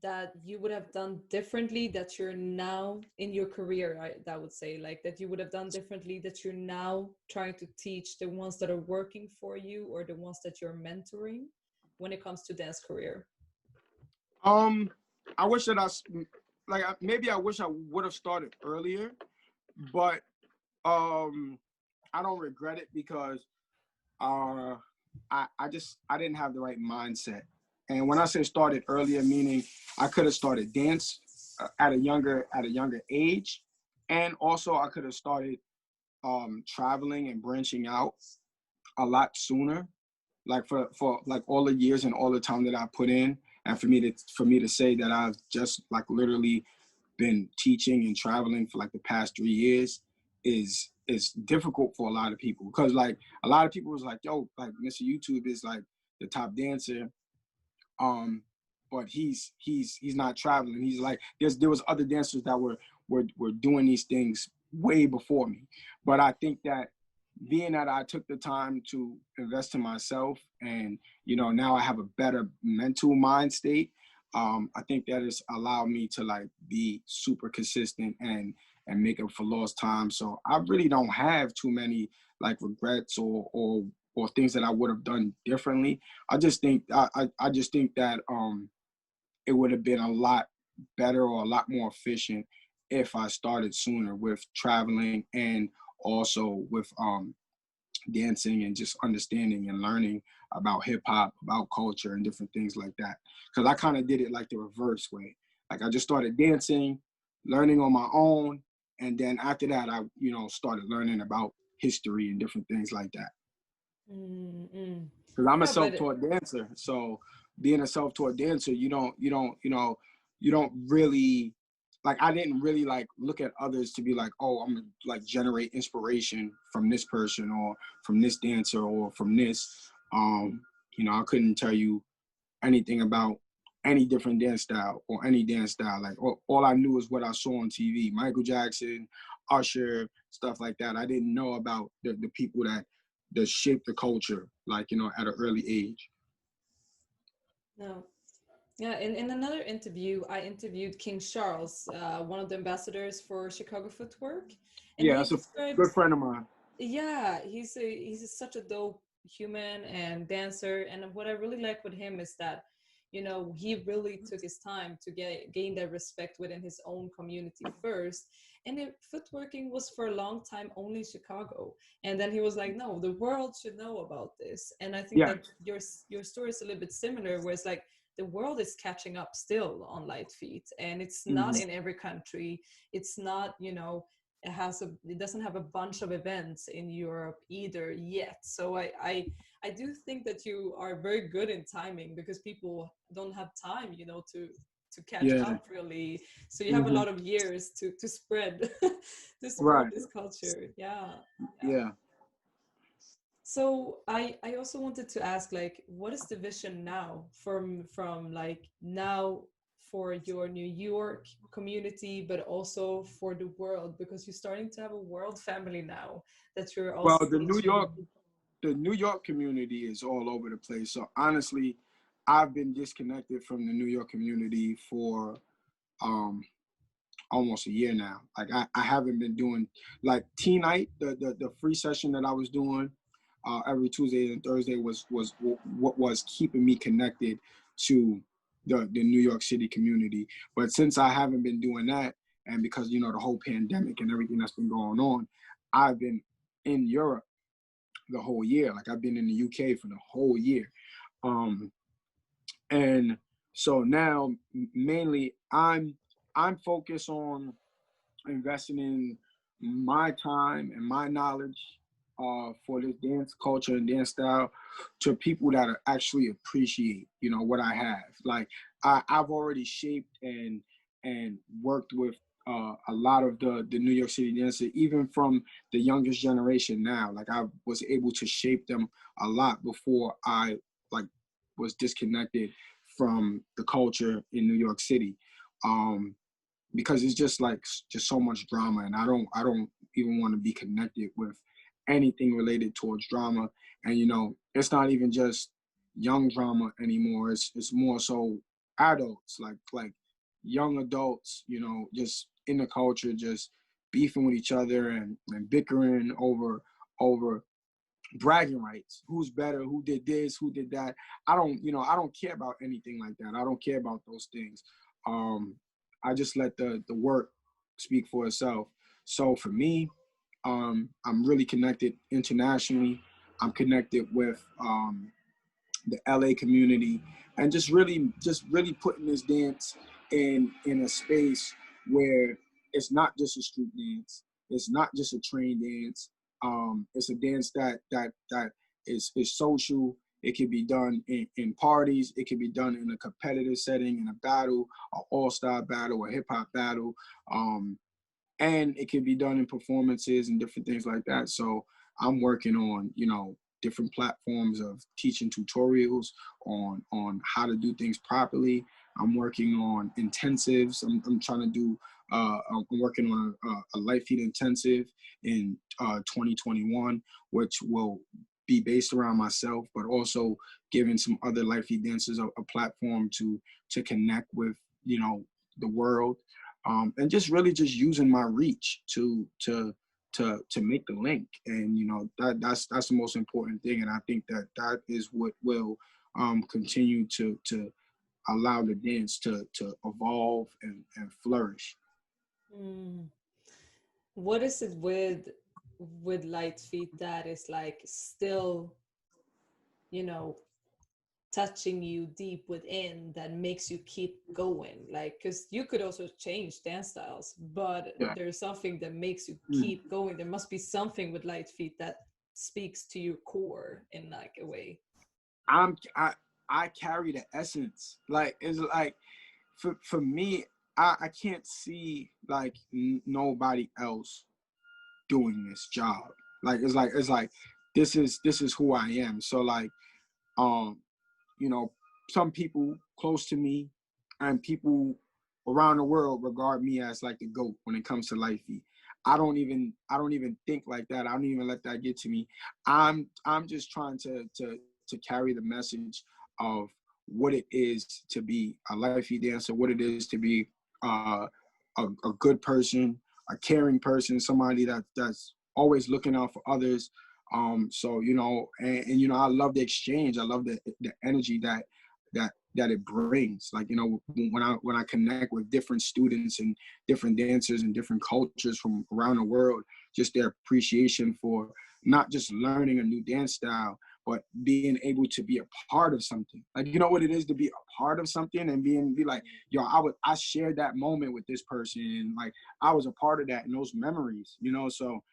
that you would have done differently that you're now in your career, that would say, like, that you would have done differently that you're now trying to teach the ones that are working for you or the ones that you're mentoring when it comes to dance career? I wish that I wish I would have started earlier, but I don't regret it because I didn't have the right mindset. And when I say started earlier, meaning I could have started dance at a younger age, and also I could have started traveling and branching out a lot sooner, like for like all the years and all the time that I put in, and for me to say that I've just like literally been teaching and traveling for like the past 3 years is difficult for a lot of people, because like a lot of people was like, yo, like Mr. YouTube is like the top dancer, but he's not traveling. He's like, there was other dancers that were doing these things way before me. But I think that being that I took the time to invest in myself, and now I have a better mental mind state, I think that has allowed me to like be super consistent and make up for lost time. So I really don't have too many like regrets or things that I would have done differently. I just think I just think that it would have been a lot better or a lot more efficient if I started sooner with traveling and also with dancing and just understanding and learning about hip hop, about culture and different things like that. Because I kind of did it like the reverse way. Like I just started dancing, learning on my own, and then after that I started learning about history and different things like that. Because I'm a self-taught dancer, so being a self-taught dancer, you don't really, like, I didn't really like look at others to be like, oh, I'm gonna like generate inspiration from this person or from this dancer or from this. I couldn't tell you anything about any different dance style or any dance style. Like all I knew is what I saw on TV, Michael Jackson, Usher, stuff like that. I didn't know about the people that shaped the culture, like, at an early age. No. Yeah, in another interview, I interviewed King Charles, one of the ambassadors for Chicago Footwork. And yeah, that's a good friend of mine. Yeah, he's such a dope human and dancer. And what I really like with him is that, you know, he really took his time to gain that respect within his own community first. And footworking was for a long time only Chicago. And then he was like, no, the world should know about this. And I think Yeah. that your story is a little bit similar, where it's like the world is catching up still on Litefeet, and it's not in every country. It's not, you know, it doesn't have a bunch of events in Europe either yet. So I do think that you are very good in timing, because people don't have time, you know, to catch Yeah. up really. So you have a lot of years to spread to spread Right. this culture. Yeah. Yeah. Yeah. So I also wanted to ask, like, what is the vision now from like now for your New York community, but also for the world, because you're starting to have a world family now that you're Well, also the teaching. New York community is all over the place. So honestly, I've been disconnected from the New York community for um almost a year now. Like I haven't been doing like tea night, the free session that I was doing every Tuesday and Thursday was what was keeping me connected to the New York City community. But since I haven't been doing that, and because you know the whole pandemic and everything that's been going on, I've been in Europe the whole year. Like I've been in the UK for the whole year. Um, and so now mainly I'm focused on investing in my time and my knowledge for this dance culture and dance style to people that are actually appreciate, you know, what I have. Like I've already shaped and worked with a lot of the New York City dancers, even from the youngest generation now. Like I was able to shape them a lot before I like was disconnected from the culture in New York City. Because it's just like just so much drama, and I don't even want to be connected with anything related towards drama. And you know, it's not even just young drama anymore. It's more so adults, like young adults, you know, just in the culture, just beefing with each other and bickering over bragging rights. Who's better? Who did this? Who did that? I don't care about anything like that. I don't care about those things. I just let the work speak for itself. So for me, I'm really connected internationally. I'm connected with the LA community, and just really putting this dance in a space where it's not just a street dance, it's not just a train dance. It's a dance that is social. It can be done in parties. It can be done in a competitive setting, in a battle, an all-star battle, a hip-hop battle. And it can be done in performances and different things like that. So I'm working on, you know, different platforms of teaching tutorials on how to do things properly. I'm working on intensives. I'm trying to do, I'm working on a Litefeet intensive in 2021, which will be based around myself, but also giving some other Litefeet dancers a platform to connect with, you know, the world. And just really just using my reach to make the link. And you know, that's the most important thing. And I think that is what will continue to allow the dance to evolve and flourish. Mm. What is it with Litefeet that is like still, you know, touching you deep within, that makes you keep going? Like, because you could also change dance styles, but Yeah. there's something that makes you keep going. There must be something with Litefeet that speaks to your core in like a way. I carry the essence. Like it's like for me, I can't see like nobody else doing this job. Like it's like this is who I am. So like um you know, some people close to me and people around the world regard me as like the GOAT when it comes to Litefeet. I don't even think like that. I don't even let that get to me. I'm just trying to carry the message of what it is to be a Litefeet dancer, what it is to be uh, a good person, a caring person, somebody that's always looking out for others. So you know, and you know, I love the exchange. I love the energy that that it brings. Like, you know, when I connect with different students and different dancers and different cultures from around the world, just their appreciation for not just learning a new dance style, but being able to be a part of something. Like, you know what it is to be a part of something and be like, yo, I shared that moment with this person, and like I was a part of that and those memories, you know. So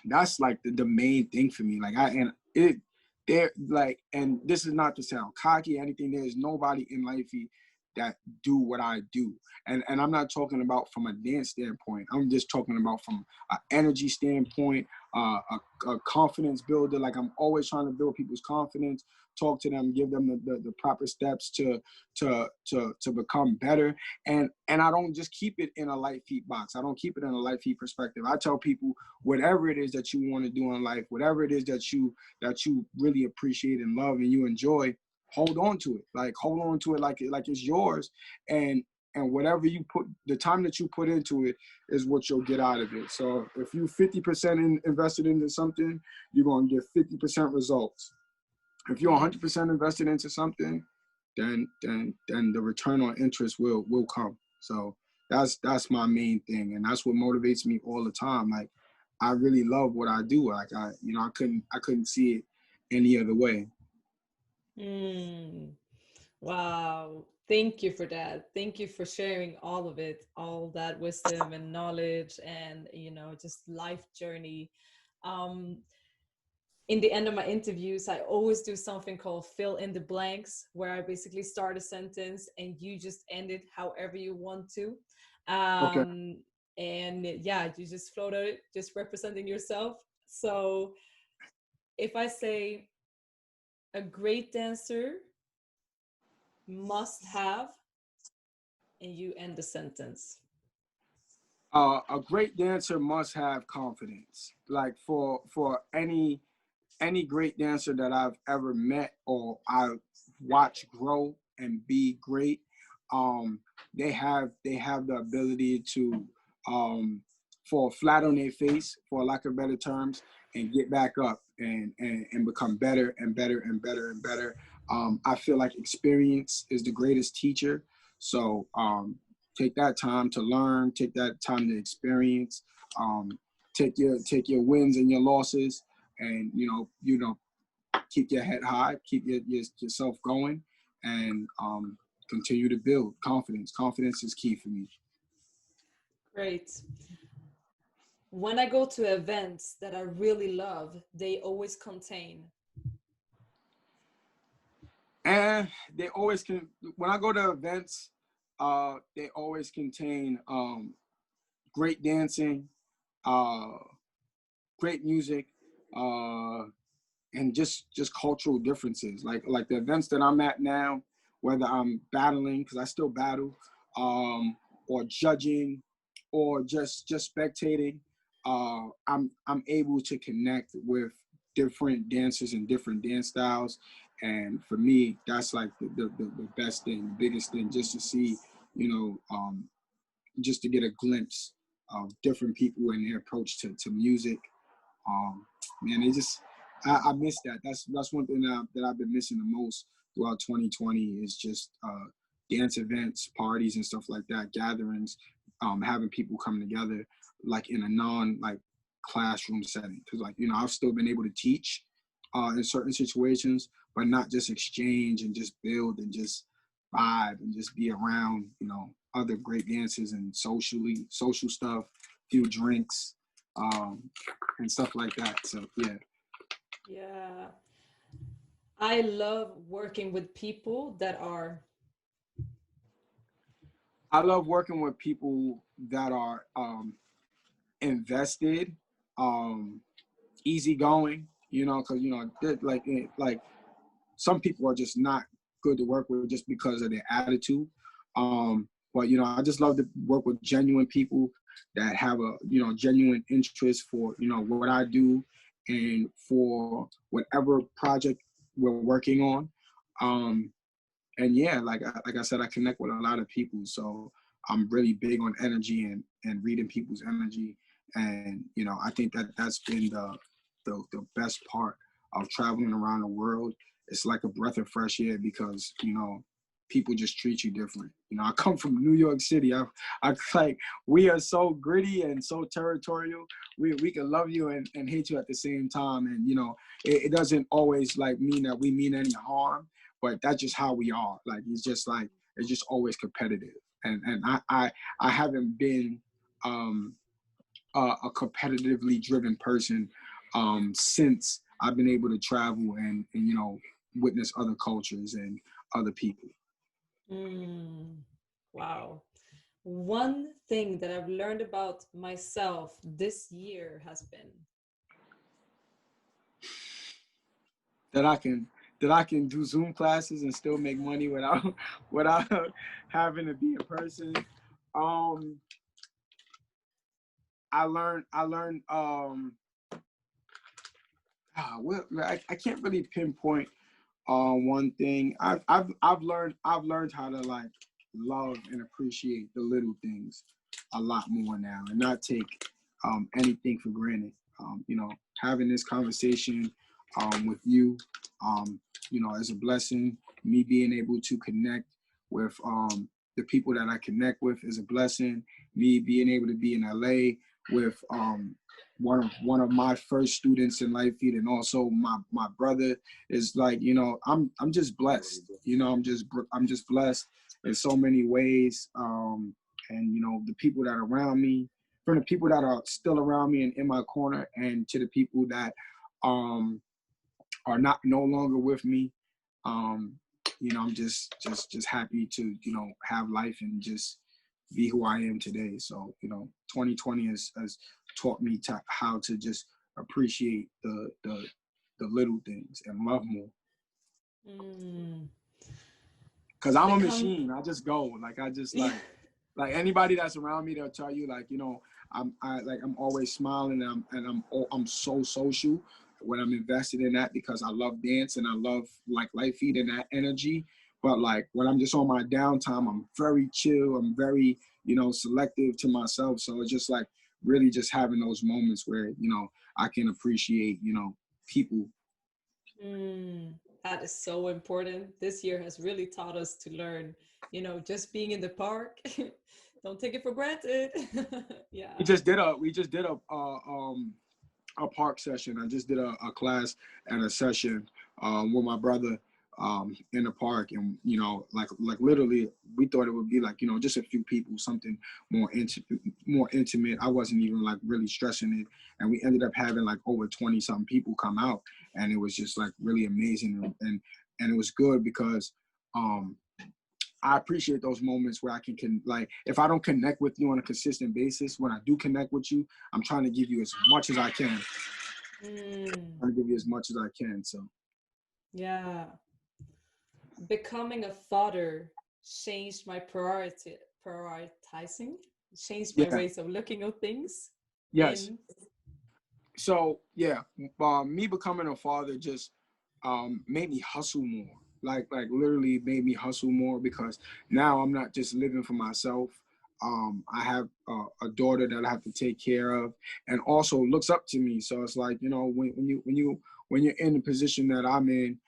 that's like the main thing for me. Like there, like, and this is not to sound cocky or anything, there's nobody in Litefeet that do what I do. And I'm not talking about from a dance standpoint. I'm just talking about from an energy standpoint, a confidence builder. Like, I'm always trying to build people's confidence, talk to them, give them the proper steps to become better. And I don't just keep it in a Litefeet box. I don't keep it in a Litefeet perspective. I tell people whatever it is that you want to do in life, whatever it is that you really appreciate and love and you enjoy, hold on to it. Like, hold on to it like it's yours. And whatever you put, the time that you put into it is what you'll get out of it. So if you 50% invested into something, you're going to get 50% results. If you're 100% invested into something, then the return on interest will come. So that's my main thing, and that's what motivates me all the time. Like, I really love what I do. Like, I couldn't see it any other way. Wow. Thank you for that. Thank you for sharing all of it, all that wisdom and knowledge and, you know, just life journey. Um, in the end of my interviews, I always do something called fill in the blanks, where I basically start a sentence and you just end it however you want to. Okay. And yeah, you just float it, just representing yourself. So if I say a great dancer must have, and you end the sentence. A great dancer must have confidence. Like, for any great dancer that I've ever met or I've watched grow and be great, they have the ability to fall flat on their face, for lack of better terms, and get back up and become better and better and better and better. I feel like experience is the greatest teacher. So take that time to learn, take that time to experience, take your wins and your losses, and you know keep your head high, keep yourself going, and continue to build confidence. Confidence is key for me. Great. When I go to events that I really love, they always contain. And they always can. When I go to events, they always contain great dancing, uh, great music, and just cultural differences. Like the events that I'm at now, whether I'm battling, because I still battle, or judging, or just spectating, I'm able to connect with different dancers and different dance styles. And for me, that's like the best thing, the biggest thing, just to see, just to get a glimpse of different people and their approach to music. Man, I miss that. That's one thing that I've been missing the most throughout 2020 is just dance events, parties, and stuff like that, gatherings, having people come together like in a like classroom setting. Because I've still been able to teach in certain situations, but not just exchange and just build and just vibe and just be around other great dancers and social stuff, few drinks, and stuff like that. So yeah. Yeah. I love working with people that are. I love working with people that are invested, easygoing. Because like some people are just not good to work with just because of their attitude. But I just love to work with genuine people that have a genuine interest for what I do and for whatever project we're working on. And yeah, like I said, I connect with a lot of people, so I'm really big on energy and reading people's energy. And I think that that's been the best part of traveling around the world, it's like a breath of fresh air because, you know, people just treat you different. You know, I come from New York City. I like, we are so gritty and so territorial. We can love you and hate you at the same time. And, you know, it doesn't always like mean that we mean any harm, but that's just how we are. Like, it's just always competitive. And I haven't been a competitively driven person since I've been able to travel and, you know, witness other cultures and other people. Wow. One thing that I've learned about myself this year has been that I can do Zoom classes and still make money without having to be in person. I learned I can't really pinpoint one thing. I've learned how to like love and appreciate the little things a lot more now and not take anything for granted. You know, having this conversation with you, you know, is a blessing. Me being able to connect with the people that I connect with is a blessing. Me being able to be in LA with one of my first students in Litefeet, and also my brother is like, you know, I'm just blessed. You know, I'm just blessed in so many ways. And you know, the people that are around me, from the people that are still around me and in my corner, and to the people that are no longer with me. You know, I'm just happy to, you know, have life and just be who I am today. So, you know, 2020 has taught me how to just appreciate the little things and love more. Cause I'm a machine. I just go. Like, I just like anybody that's around me, they'll tell you, like, you know, I'm always smiling and I'm so social when I'm invested in that, because I love dance and I love like Litefeet and that energy. But like when I'm just on my downtime, I'm very chill. I'm very, you know, selective to myself. So it's just like really just having those moments where, you know, I can appreciate, you know, people. That is so important. This year has really taught us to learn, you know, just being in the park. Don't take it for granted. Yeah. We just did a park session. I just did a class and a session with my brother in the park, and you know, like literally, we thought it would be like, you know, just a few people, something more intimate. I wasn't even like really stressing it, and we ended up having like over 20 something people come out, and it was just like really amazing, and it was good because I appreciate those moments where I can like, if I don't connect with you on a consistent basis, when I do connect with you, I'm trying to give you as much as I can. I'm trying to give you as much as I can. So yeah, becoming a father changed my prioritizing, changed my ways of looking at things. Yes. So yeah, me becoming a father just made me hustle more. Like literally made me hustle more, because now I'm not just living for myself. I have a daughter that I have to take care of, and also looks up to me. So it's like, you know, when you're in the position that I'm in,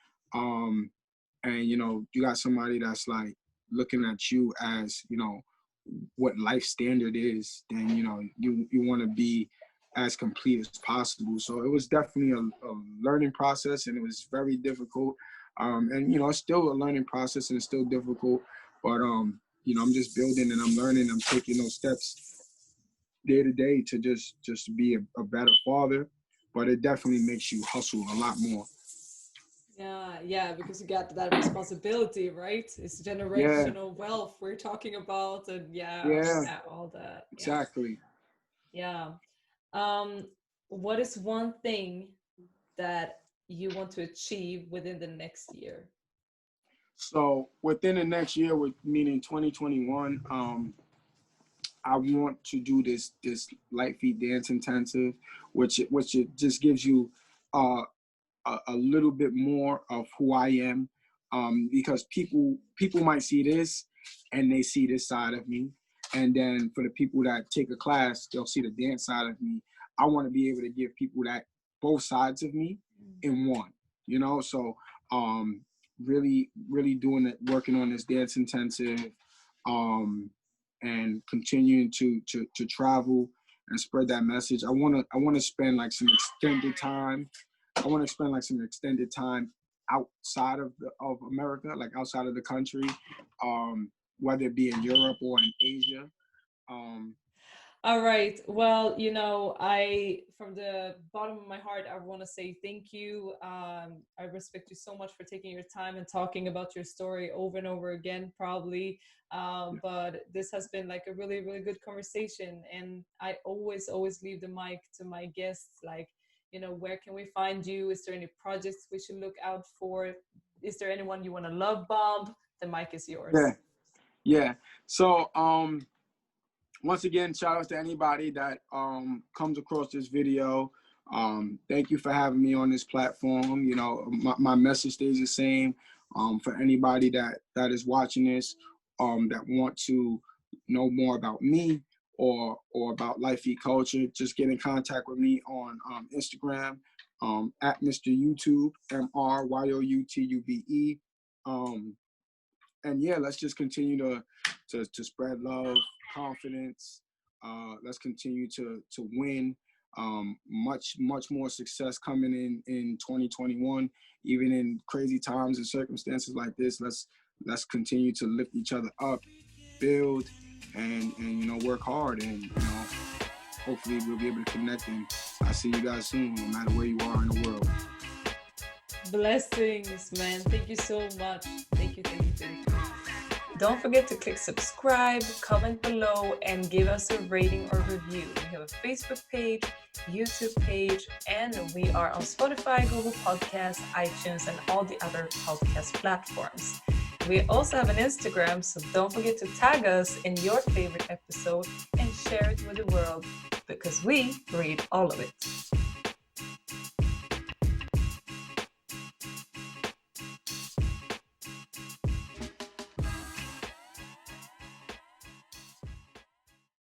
and you know, you got somebody that's like looking at you as, you know, what life standard is, then you know, you want to be as complete as possible. So it was definitely a learning process, and it was very difficult. And you know, it's still a learning process and it's still difficult, but you know, I'm just building and I'm learning. I'm taking those steps day to day to just be a better father. But it definitely makes you hustle a lot more. Yeah, because you got that responsibility, right? It's generational wealth we're talking about, and all that. Exactly. Yeah. What is one thing that you want to achieve within the next year? So within the next year, meaning 2021, I want to do this Litefeet dance intensive, which it just gives you a little bit more of who I am, because people might see this and they see this side of me, and then for the people that take a class, they'll see the dance side of me. I want to be able to give people that both sides of me in one, you know. So really doing it, working on this dance intensive, and continuing to travel and spread that message. I wanna spend like some extended time. I want to spend like some extended time outside of America, like outside of the country, whether it be in Europe or in Asia. Um, All right. Well, from the bottom of my heart, I want to say thank you. I respect you so much for taking your time and talking about your story over and over again, probably. But this has been like a really, really good conversation. And I always leave the mic to my guests. Like, where can we find you? Is there any projects we should look out for? Is there anyone you want to love bomb? The mic is yours. Yeah. So, once again, shout out to anybody that comes across this video. Thank you for having me on this platform. My message stays the same. For anybody that is watching this, that want to know more about me or about Litefeet culture, just get in contact with me on Instagram at Mr. YouTube, MrYoutube. And yeah, let's just continue to spread love, confidence. Let's continue to win. Much more success coming in 2021. Even in crazy times and circumstances like this, let's continue to lift each other up, build, and work hard, and hopefully we'll be able to connect. And I'll see you guys soon, no matter where you are in the world. Blessings, man. Thank you so much. Thank you. Don't forget to click subscribe, comment below, and give us a rating or review. We have a Facebook page, YouTube page, and we are on Spotify, Google Podcasts, iTunes, and all the other podcast platforms. We also have an Instagram, so don't forget to tag us in your favorite episode and share it with the world, because we read all of it.